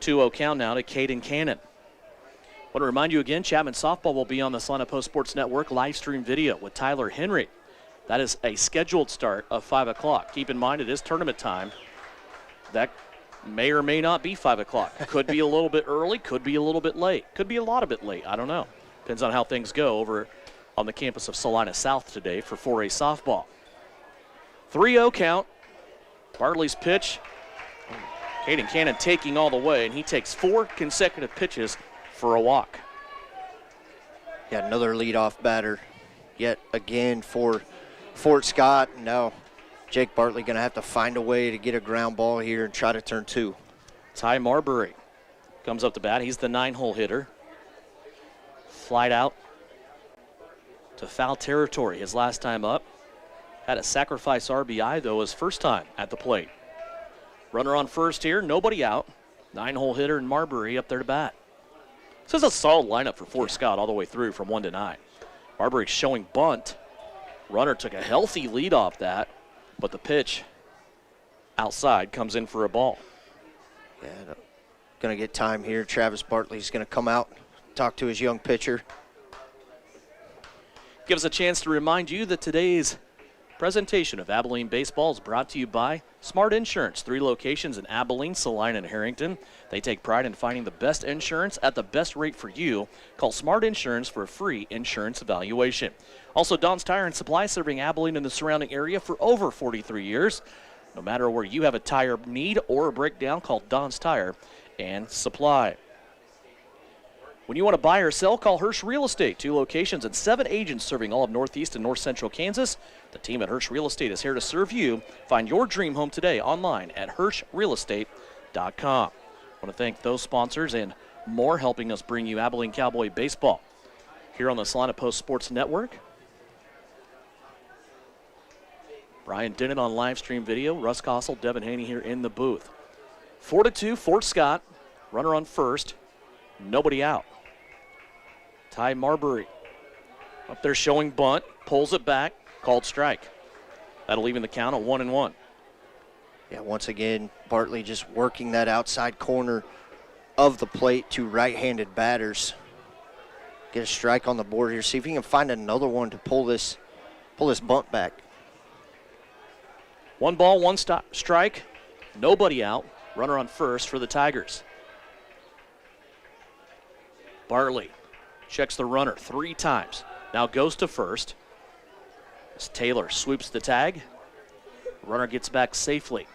2-0 count now to Caden Cannon. I want to remind you again, Chapman Softball will be on the Salina Post Sports Network live stream video with Tyler Henry. That is a scheduled start of 5 o'clock. Keep in mind it is tournament time. That may or may not be 5 o'clock. Could be a little bit early, could be a little bit late. Could be a lot of bit late, I don't know. Depends on how things go over on the campus of Salina South today for 4A softball. 3-0 count. Bartley's pitch. Caden Cannon taking all the way, and he takes 4 consecutive pitches for a walk. Yeah, another leadoff batter yet again for Fort Scott. Now Jake Bartley going to have to find a way to get a ground ball here and try to turn 2. Ty Marbury comes up to bat. He's the 9-hole hitter. Flied out to foul territory his last time up. Had a sacrifice RBI, though, his first time at the plate. Runner on first here, nobody out. 9-hole hitter and Marbury up there to bat. This is a solid lineup for Fort Scott all the way through from 1 to 9. Marbury showing bunt. Runner took a healthy lead off that, but the pitch outside comes in for a ball. Yeah, going to get time here. Travis Bartley's going to come out, talk to his young pitcher. Gives a chance to remind you that today's presentation of Abilene Baseball is brought to you by Smart Insurance. 3 locations in Abilene, Salina, and Harrington. They take pride in finding the best insurance at the best rate for you. Call Smart Insurance for a free insurance evaluation. Also, Don's Tire and Supply, serving Abilene and the surrounding area for over 43 years. No matter where you have a tire need or a breakdown, call Don's Tire and Supply. When you want to buy or sell, call Hirsch Real Estate. 2 locations and 7 agents serving all of Northeast and North Central Kansas. The team at Hirsch Real Estate is here to serve you. Find your dream home today online at HirschRealEstate.com. I want to thank those sponsors and more helping us bring you Abilene Cowboy Baseball here on the Salina Post Sports Network. Brian Dennett on live stream video. Russ Kossel, Devin Haney here in the booth. 4-2, Fort Scott. Runner on first. Nobody out. Ty Marbury up there showing bunt, pulls it back, called strike. That'll even the count at 1-1. Yeah, once again, Bartley just working that outside corner of the plate to right-handed batters. Get a strike on the board here. See if he can find another one to pull this bunt back. 1 ball, 1 strike. Nobody out. Runner on first for the Tigers. Bartley checks the runner 3 times. Now goes to first. As Taylor swoops the tag. Runner gets back safely.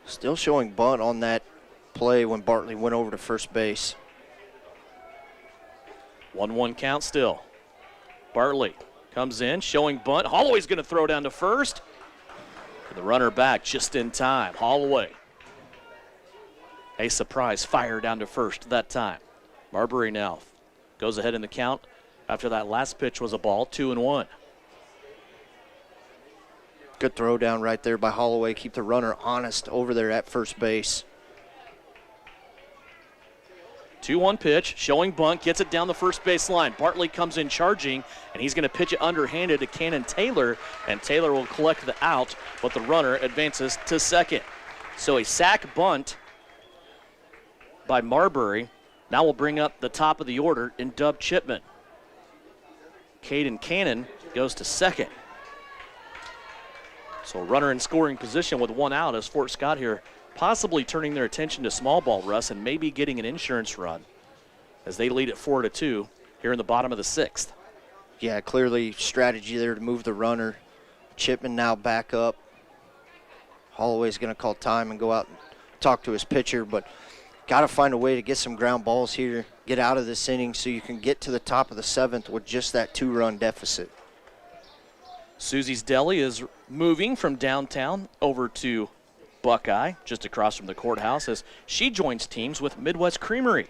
Still showing bunt on that play when Bartley went over to first base. 1-1 count still. Bartley comes in, showing bunt. Holloway's going to throw down to first. The runner back just in time. Holloway. A surprise fire down to first that time. Marbury now goes ahead in the count after that last pitch was a ball, 2-1. Good throw down right there by Holloway. Keep the runner honest over there at first base. 2-1 pitch, showing bunt, gets it down the first base line. Bartley comes in charging, and he's going to pitch it underhanded to Cannon Taylor, and Taylor will collect the out, but the runner advances to second. So a sac bunt by Marbury. Now we'll bring up the top of the order in Dub Chipman. Caden Cannon goes to second. So a runner in scoring position with one out as Fort Scott here possibly turning their attention to small ball, Russ, and maybe getting an insurance run as they lead at 4-2 here in the bottom of the sixth. Yeah, clearly strategy there to move the runner. Chipman now back up. Holloway's going to call time and go out and talk to his pitcher, but got to find a way to get some ground balls here, get out of this inning so you can get to the top of the seventh with just that 2-run deficit. Susie's Deli is moving from downtown over to Buckeye, just across from the courthouse, as she joins teams with Midwest Creamery.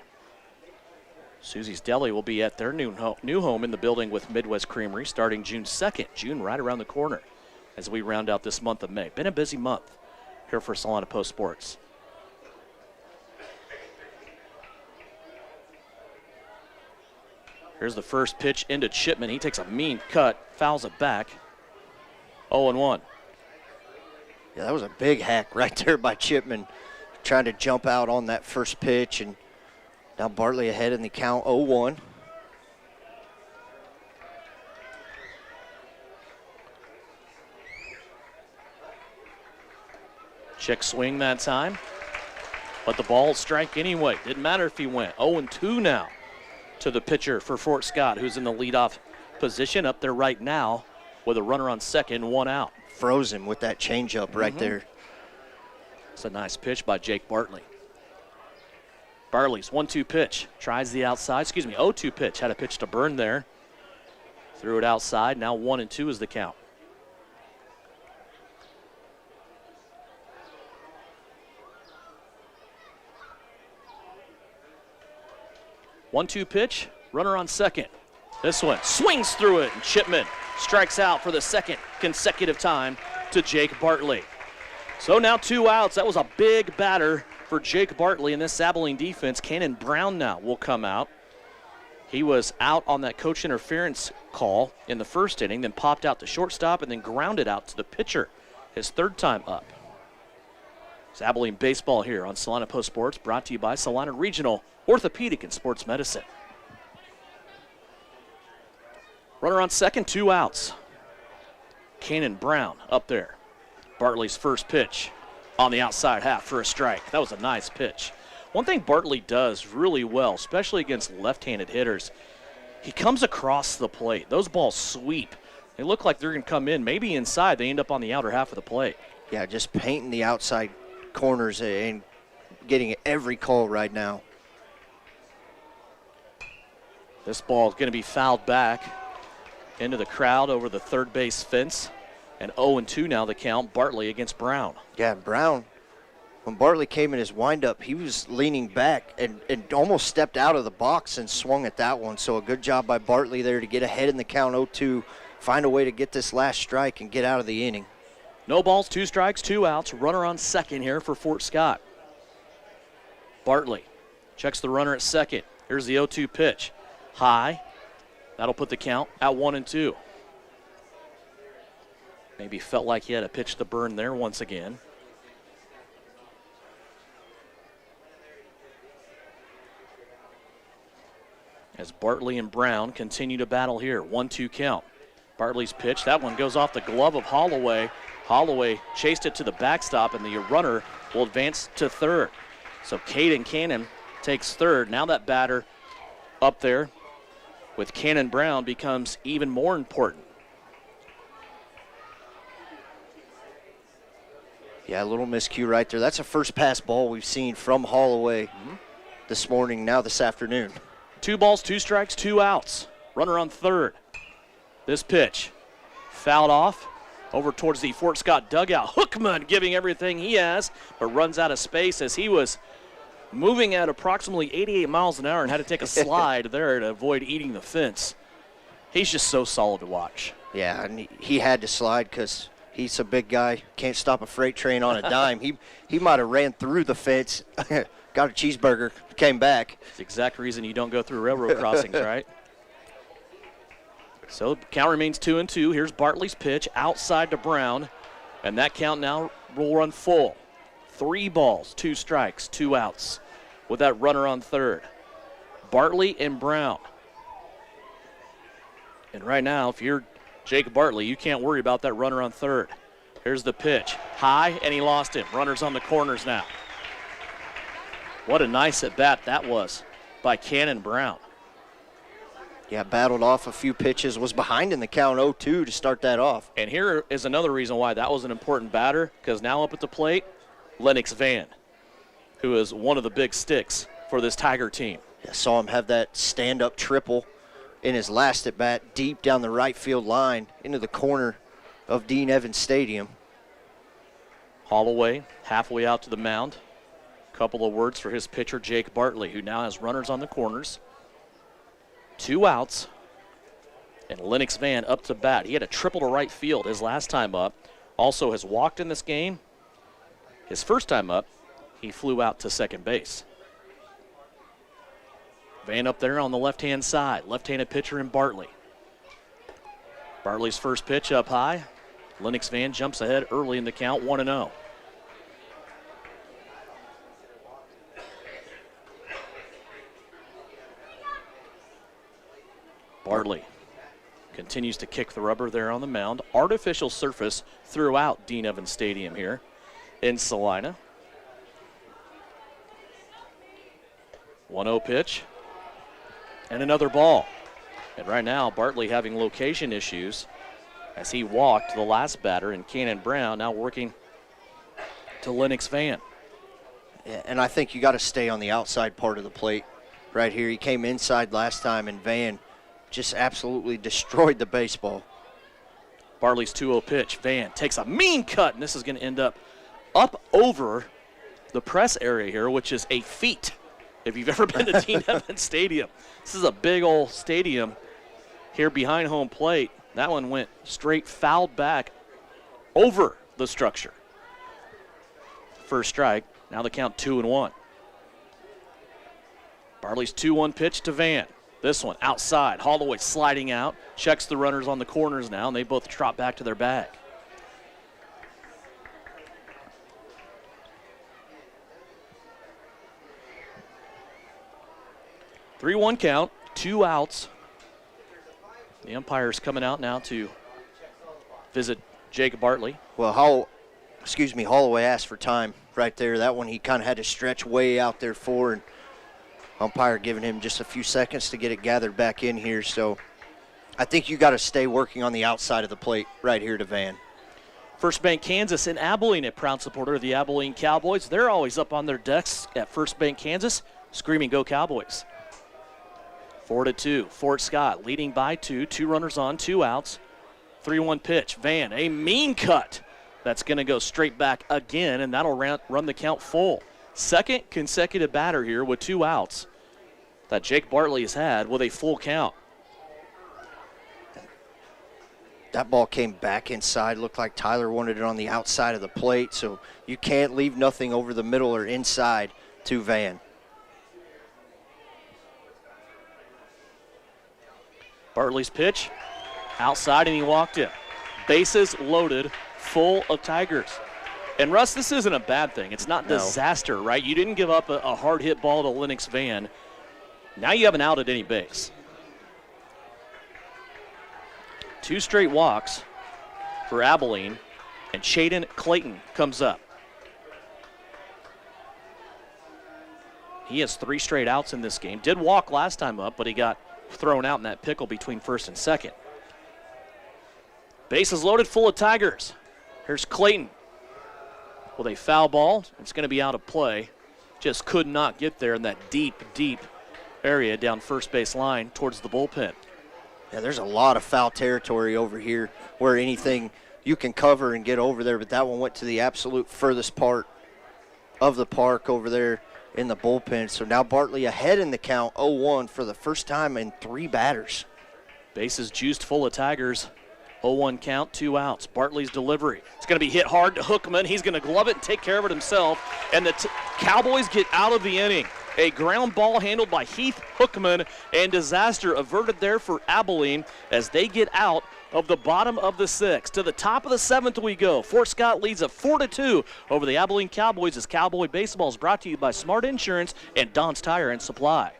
Susie's Deli will be at their new home in the building with Midwest Creamery starting June 2nd. June right around the corner as we round out this month of May. Been a busy month here for Salina Post Sports. Here's the first pitch into Chipman. He takes a mean cut, fouls it back. 0-1. Yeah, that was a big hack right there by Chipman, trying to jump out on that first pitch, and now Bartley ahead in the count, 0-1. Check swing that time, but the ball strike anyway. Didn't matter if he went. 0-2 now to the pitcher for Fort Scott, who's in the leadoff position up there right now with a runner on second, one out. Froze him with that changeup right there. It's a nice pitch by Jake Bartley. Bartley's 1-2 pitch. Tries the outside. 0-2 pitch. Had a pitch to burn there. Threw it outside. Now 1-2 is the count. One-two pitch. Runner on second. This one swings through it, and Chipman strikes out for the second consecutive time to Jake Bartley. So now 2 outs. That was a big batter for Jake Bartley in this Abilene defense. Cannon Brown now will come out. He was out on that coach interference call in the first inning, then popped out to shortstop and then grounded out to the pitcher his third time up. It's Abilene baseball here on Salina Post Sports, brought to you by Salina Regional Orthopedic and Sports Medicine. Runner on second, 2 outs. Cannon Brown up there. Bartley's first pitch on the outside half for a strike. That was a nice pitch. One thing Bartley does really well, especially against left-handed hitters, he comes across the plate. Those balls sweep. They look like they're going to come in, maybe inside. They end up on the outer half of the plate. Yeah, just painting the outside corners and getting every call right now. This ball is going to be fouled back into the crowd over the third base fence. And 0-2 now the count, Bartley against Brown. Yeah, Brown, when Bartley came in his windup, he was leaning back and almost stepped out of the box and swung at that one. So a good job by Bartley there to get ahead in the count, 0-2, find a way to get this last strike and get out of the inning. No balls, 2 strikes, 2 outs. Runner on second here for Fort Scott. Bartley checks the runner at second. Here's the 0-2 pitch. High. That'll put the count at 1-2. Maybe felt like he had a pitch to burn there once again. As Bartley and Brown continue to battle here. 1-2 count. Bartley's pitch. That one goes off the glove of Holloway. Holloway chased it to the backstop, and the runner will advance to third. So Caden Cannon takes third. Now that batter up there with Cannon Brown becomes even more important. Yeah, a little miscue right there. That's a first pass ball we've seen from Holloway this morning, now this afternoon. 2 balls, 2 strikes, 2 outs. Runner on third. This pitch fouled off over towards the Fort Scott dugout. Hookman giving everything he has, but runs out of space as he was moving at approximately 88 miles an hour and had to take a slide there to avoid eating the fence. He's just so solid to watch. Yeah, and he had to slide because He's a big guy. Can't stop a freight train on a dime. He might have ran through the fence, got a cheeseburger, came back. It's the exact reason you don't go through railroad crossings, right? So the count remains 2-2. Here's Bartley's pitch outside to Brown. And that count now will run full. 3 balls, 2 strikes, 2 outs with that runner on third. Bartley and Brown. And right now, if you're Jake Bartley, you can't worry about that runner on third. Here's the pitch. High, and he lost him. Runners on the corners now. What a nice at-bat that was by Cannon Brown. Yeah, battled off a few pitches, was behind in the count 0-2 to start that off. And here is another reason why that was an important batter, because now up at the plate, Lennox Van, who is one of the big sticks for this Tiger team. I saw him have that stand-up triple in his last at-bat deep down the right field line into the corner of Dean Evans Stadium. Holloway halfway out to the mound. Couple of words for his pitcher, Jake Bartley, who now has runners on the corners. 2 outs, and Lennox Van up to bat. He had a triple to right field his last time up. Also has walked in this game. His first time up, he flew out to second base. Van up there on the left-hand side. Left-handed pitcher in Bartley. Bartley's first pitch up high. Lennox Van jumps ahead early in the count, 1-0. Bartley continues to kick the rubber there on the mound. Artificial surface throughout Dean Evans Stadium here in Salina. 1-0 pitch. And another ball. And right now, Bartley having location issues as he walked the last batter, and Cannon Brown now working to Lennox Van. Yeah, and I think you got to stay on the outside part of the plate right here. He came inside last time, and Van just absolutely destroyed the baseball. Bartley's 2-0 pitch. Van takes a mean cut, and this is going to end up over the press area here, which is a feat if you've ever been to Dean Evans Stadium. This is a big old stadium here behind home plate. That one went straight fouled back over the structure. First strike. Now the count 2-1. Bartley's 2-1 pitch to Van. This one outside. Holloway sliding out. Checks the runners on the corners now, and they both trot back to their bag. Three-one count, 2 outs. The umpire's coming out now to visit Jake Bartley. Well, Holloway asked for time right there. That one he kind of had to stretch way out there for, and umpire giving him just a few seconds to get it gathered back in here. So I think you got to stay working on the outside of the plate right here to Van. First Bank Kansas in Abilene, a proud supporter of the Abilene Cowboys. They're always up on their decks at First Bank Kansas, screaming, "Go Cowboys." 4-2. Fort Scott leading by 2. 2 runners on, 2 outs. 3-1 pitch. Van, a mean cut. That's going to go straight back again, and that'll run the count full. Second consecutive batter here with 2 outs that Jake Bartley has had with a full count. That ball came back inside. Looked like Tyler wanted it on the outside of the plate, so you can't leave nothing over the middle or inside to Van. Bartley's pitch, outside, and he walked in. Bases loaded, full of Tigers. And, Russ, this isn't a bad thing. It's not disaster, right? You didn't give up a hard-hit ball to Lennox Van. Now you have an out at any base. 2 straight walks for Abilene, and Shaden Clayton comes up. He has 3 straight outs in this game. Did walk last time up, but he got thrown out in that pickle between first and second. Bases loaded, full of Tigers. Here's Clayton with a foul ball. It's going to be out of play. Just could not get there in that deep, deep area down first base line towards the bullpen. Yeah, there's a lot of foul territory over here where anything you can cover and get over there, but that one went to the absolute furthest part of the park over there in the bullpen. So now Bartley ahead in the count, 0-1 for the first time in 3 batters. Bases juiced full of Tigers 0-1 count, 2 outs. Bartley's delivery. It's going to be hit hard to Hookman. He's going to glove it and take care of it himself. And the Cowboys get out of the inning. A ground ball handled by Heath Hookman, and disaster averted there for Abilene as they get out of the bottom of the 6th. To the top of the 7th we go. Fort Scott leads at 4-2 over the Abilene Cowboys as Cowboy Baseball is brought to you by Smart Insurance and Don's Tire and Supply.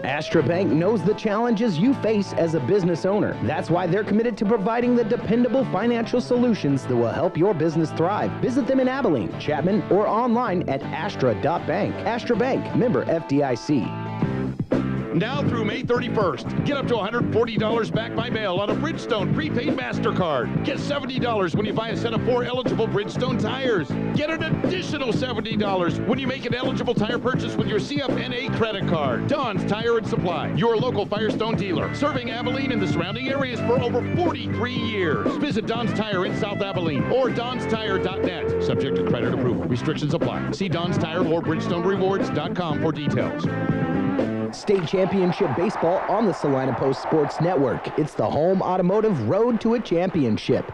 Astra Bank knows the challenges you face as a business owner. That's why they're committed to providing the dependable financial solutions that will help your business thrive. Visit them in Abilene, Chapman, or online at astra.bank. Astra Bank, member FDIC. Now through May 31st, get up to $140 back by mail on a Bridgestone prepaid MasterCard. Get $70 when you buy a set of 4 eligible Bridgestone tires. Get an additional $70 when you make an eligible tire purchase with your CFNA credit card. Don's Tire and Supply, your local Firestone dealer, serving Abilene and the surrounding areas for over 43 years. Visit Don's Tire in South Abilene or donstire.net. Subject to credit approval. Restrictions apply. See Don's Tire or BridgestoneRewards.com for details. State Championship Baseball on the Salina Post Sports Network. It's the home automotive road to a championship.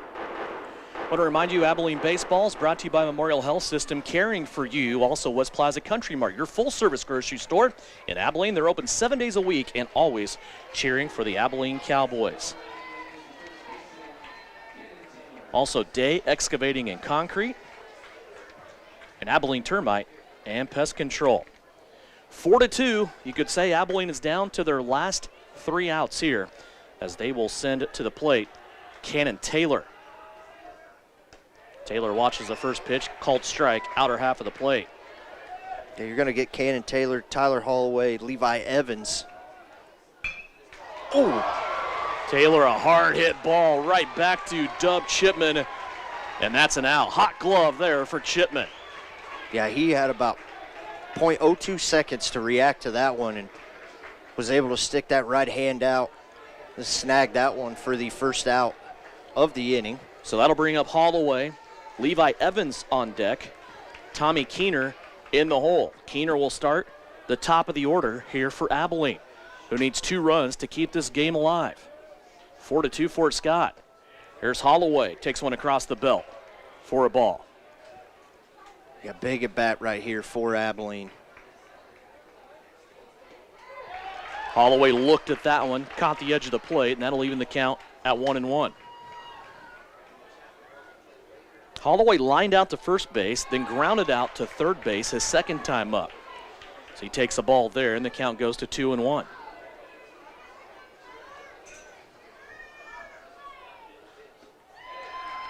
I want to remind you, Abilene Baseball is brought to you by Memorial Health System, caring for you. Also, West Plaza Country Mart, your full-service grocery store in Abilene. They're open 7 days a week and always cheering for the Abilene Cowboys. Also, Day Excavating and Concrete, and Abilene Termite and Pest Control. 4-2, you could say Abilene is down to their last 3 outs here as they will send to the plate Cannon Taylor. Taylor watches the first pitch, called strike, outer half of the plate. Yeah, you're going to get Cannon Taylor, Tyler Holloway, Levi Evans. Oh, Taylor, a hard hit ball right back to Dub Chipman, and that's an out. Hot glove there for Chipman. Yeah, he had about 0.02 seconds to react to that one and was able to stick that right hand out and snag that one for the first out of the inning. So that'll bring up Holloway, Levi Evans on deck, Tommy Keener in the hole. Keener will start the top of the order here for Abilene, who needs 2 runs to keep this game alive. 4-2 Fort Scott. Here's Holloway, takes one across the belt for a ball. Yeah, big at bat right here for Abilene. Holloway looked at that one, caught the edge of the plate, and that'll even the count at 1-1. Holloway lined out to first base, then grounded out to third base his second time up. So he takes the ball there, and the count goes to 2-1.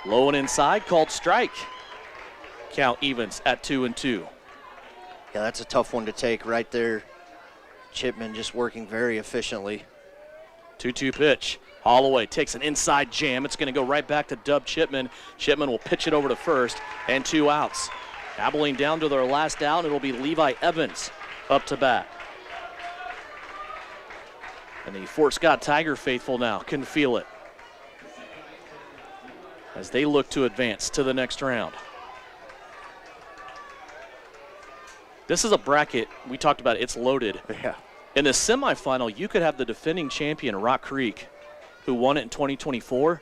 Low and inside, called strike. Count evens at 2-2. Yeah, that's a tough one to take right there. Chipman just working very efficiently. 2-2 pitch. Holloway takes an inside jam. It's going to go right back to Dub Chipman. Chipman will pitch it over to first, and 2 outs. Abilene down to their last out. It'll be Levi Evans up to bat. And the Fort Scott Tiger faithful now can feel it as they look to advance to the next round. This is a bracket, we talked about it, it's loaded. Yeah. In the semifinal, you could have the defending champion, Rock Creek, who won it in 2024,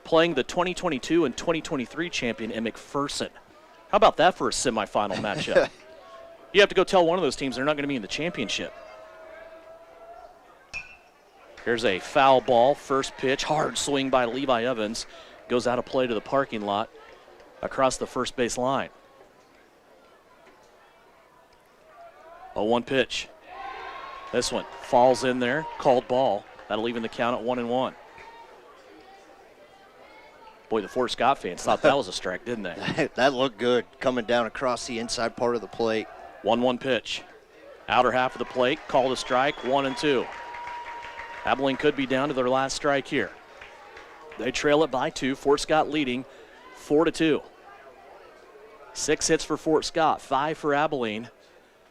playing the 2022 and 2023 champion in McPherson. How about that for a semifinal matchup? You have to go tell one of those teams they're not going to be in the championship. Here's a foul ball, first pitch, hard swing by Levi Evans. Goes out of play to the parking lot across the first base line. 0-1 pitch. This one falls in there, called ball. That'll even the count at 1-1. Boy, the Fort Scott fans thought that was a strike, didn't they? That looked good coming down across the inside part of the plate. 1-1 pitch. Outer half of the plate, called a strike, 1-2. Abilene could be down to their last strike here. They trail it by 2. Fort Scott leading 4-2. 6 hits for Fort Scott, 5 for Abilene.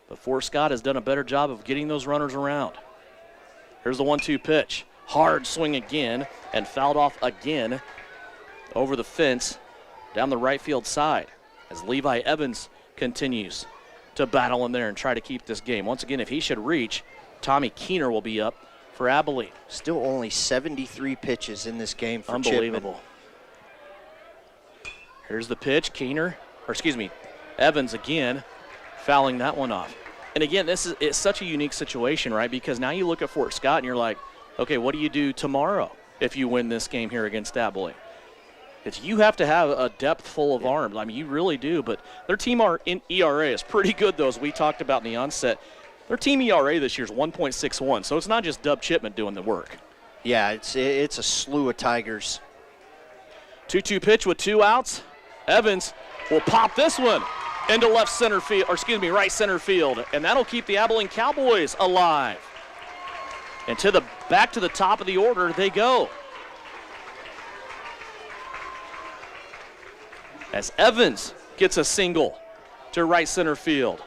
But Fort Scott has done a better job of getting those runners around. Here's the 1-2 pitch. Hard swing again and fouled off again over the fence down the right field side as Levi Evans continues to battle in there and try to keep this game. Once again, if he should reach, Tommy Keener will be up for Abilene. Still only 73 pitches in this game for Unbelievable. Chipman. Here's the pitch. Evans again fouling that one off. And again, it's such a unique situation, right? Because now you look at Fort Scott and you're like, okay, what do you do tomorrow if you win this game here against Abilene? You have to have a depth full of arms. I mean, you really do. But their team ERA is pretty good, though, as we talked about in the onset. Their team ERA this year is 1.61, so it's not just Dub Chipman doing the work. Yeah, it's a slew of Tigers. 2-2 pitch with 2 outs. Evans will pop this one into right center field, and that'll keep the Abilene Cowboys alive. And back to the top of the order they go. As Evans gets a single to right center field.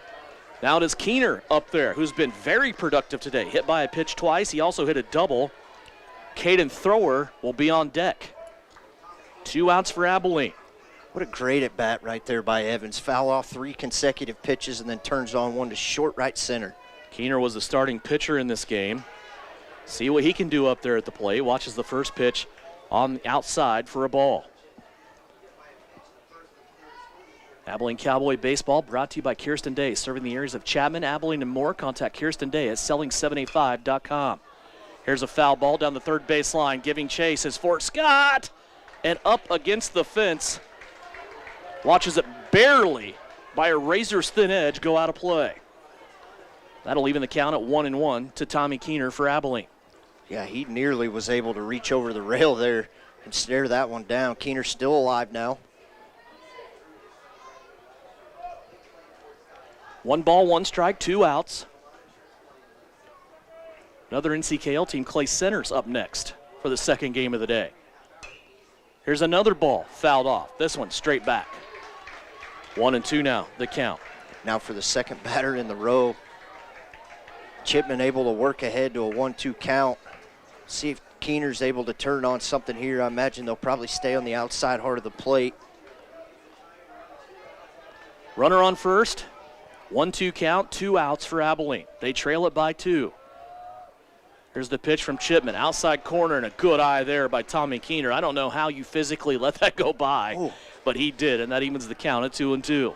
Now it is Keener up there, who's been very productive today. Hit by a pitch twice. He also hit a double. Caden Thrower will be on deck. 2 outs for Abilene. What a great at-bat right there by Evans. Foul off 3 consecutive pitches and then turns on one to short right center. Keener was the starting pitcher in this game. See what he can do up there at the plate. Watches the first pitch on the outside for a ball. Abilene Cowboy Baseball brought to you by Kirsten Day, serving the areas of Chapman, Abilene, and more. Contact Kirsten Day at selling785.com. Here's a foul ball down the third baseline, giving chase is Fort Scott, and up against the fence. Watches it barely by a razor's thin edge go out of play. That'll even the count at 1-1 to Tommy Keener for Abilene. Yeah, he nearly was able to reach over the rail there and stare that one down. Keener's still alive now. 1 ball, 1 strike, 2 outs. Another NCKL team, Clay Center's up next for the second game of the day. Here's another ball fouled off. This one straight back. 1-2 now, the count. Now for the second batter in the row. Chipman able to work ahead to a 1-2 count. See if Keener's able to turn on something here. I imagine they'll probably stay on the outside part of the plate. Runner on first. 1-2 count, 2 outs for Abilene. They trail it by 2. Here's the pitch from Chipman. Outside corner and a good eye there by Tommy Keener. I don't know how you physically let that go by, but he did, and that evens the count at 2-2.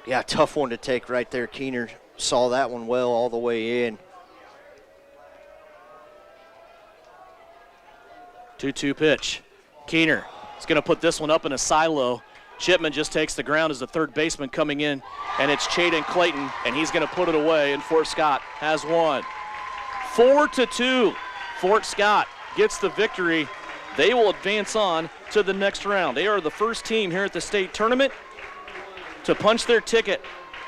Yeah, tough one to take right there. Keener saw that one well all the way in. 2-2 pitch. Keener is going to put this one up in a silo. Chipman just takes the ground as the third baseman coming in, and it's Chaden Clayton, and he's going to put it away, and Fort Scott has won. 4-2. Fort Scott gets the victory. They will advance on to the next round. They are the first team here at the state tournament to punch their ticket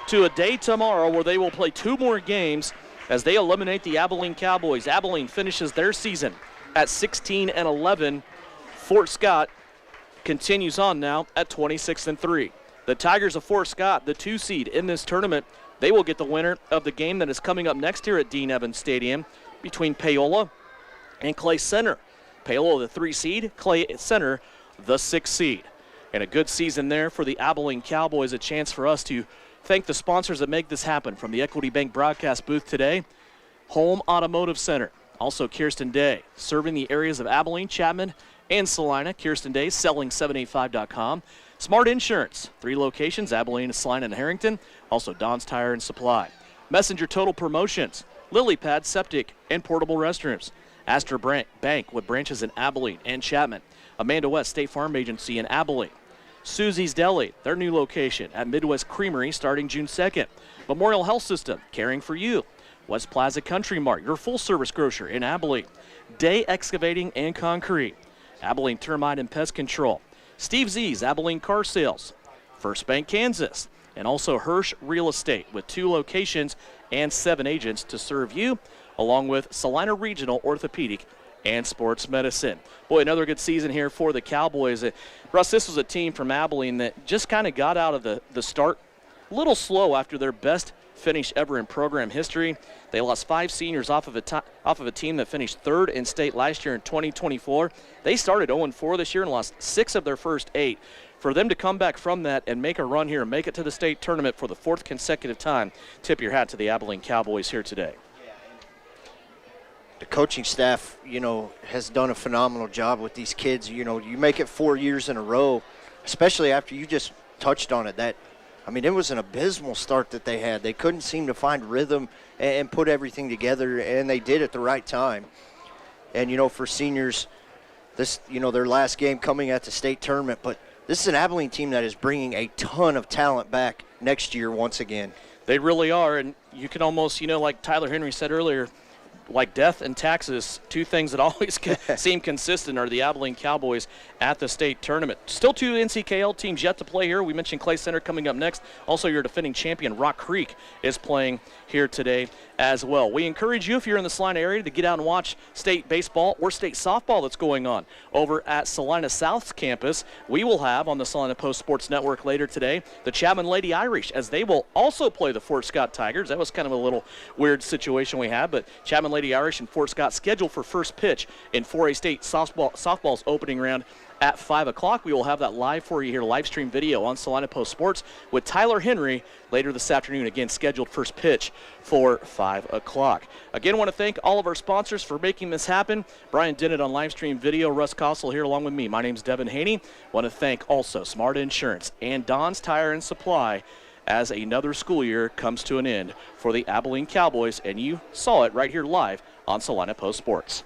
to a day tomorrow where they will play 2 more games as they eliminate the Abilene Cowboys. Abilene finishes their season at 16-11. Fort Scott continues on now at 26-3. The Tigers of Fort Scott, the 2 seed in this tournament, they will get the winner of the game that is coming up next here at Dean Evans Stadium between Paola and Clay Center. Paola, the 3 seed, Clay Center, the 6 seed. And a good season there for the Abilene Cowboys. A chance for us to thank the sponsors that make this happen. From the Equity Bank broadcast booth today, Home Automotive Center. Also Kirsten Day, serving the areas of Abilene, Chapman, and Salina. Kirsten Day, selling785.com. Smart Insurance, 3 locations, Abilene, Salina, and Harrington. Also Don's Tire and Supply. Messenger Total Promotions, Lily Pad Septic and Portable Restrooms. Astor Bank with branches in Abilene and Chapman. Amanda West State Farm Agency in Abilene. Susie's Deli, their new location at Midwest Creamery starting June 2nd. Memorial Health System, caring for you. West Plaza Country Mart, your full-service grocer in Abilene. Day Excavating and Concrete. Abilene Termite and Pest Control. Steve Z's Abilene Car Sales. First Bank Kansas. And also Hirsch Real Estate with 2 locations and 7 agents to serve you, along with Salina Regional Orthopedic and Sports Medicine. Boy, another good season here for the Cowboys. Russ, this was a team from Abilene that just kind of got out of the start a little slow after their best finish ever in program history. They lost 5 seniors off of a team that finished 3rd in state last year in 2024. They started 0-4 this year and lost 6 of their first 8. For them to come back from that and make a run here and make it to the state tournament for the 4th consecutive time, tip your hat to the Abilene Cowboys here today. the coaching staff, has done a phenomenal job with these kids. You make it 4 years in a row, especially after you just touched on it. It was an abysmal start that they had. They couldn't seem to find rhythm and put everything together, and they did at the right time. And, for seniors, this, their last game coming at the state tournament, but this is an Abilene team that is bringing a ton of talent back next year once again. They really are, and you can almost, like Tyler Henry said earlier, like death and taxes, two things that always seem consistent are the Abilene Cowboys at the state tournament. Still 2 NCKL teams yet to play here. We mentioned Clay Center coming up next. Also, your defending champion, Rock Creek, is playing here today as well. We encourage you, if you're in the Salina area, to get out and watch state baseball or state softball that's going on over at Salina South's campus. We will have on the Salina Post Sports Network later today the Chapman Lady Irish, as they will also play the Fort Scott Tigers. That was kind of a little weird situation we had, but Chapman Lady Irish and Fort Scott scheduled for first pitch in 4A state softball's opening round at 5 o'clock. We will have that live for you here, live stream video on Salina Post Sports with Tyler Henry later this afternoon. Again, scheduled first pitch for 5 o'clock. Again, want to thank all of our sponsors for making this happen. Brian Dennett on live stream video, Russ Kossel here along with me. My name's Devin Haney. Want to thank also Smart Insurance and Don's Tire and Supply as another school year comes to an end for the Abilene Cowboys, and you saw it right here live on Salina Post Sports.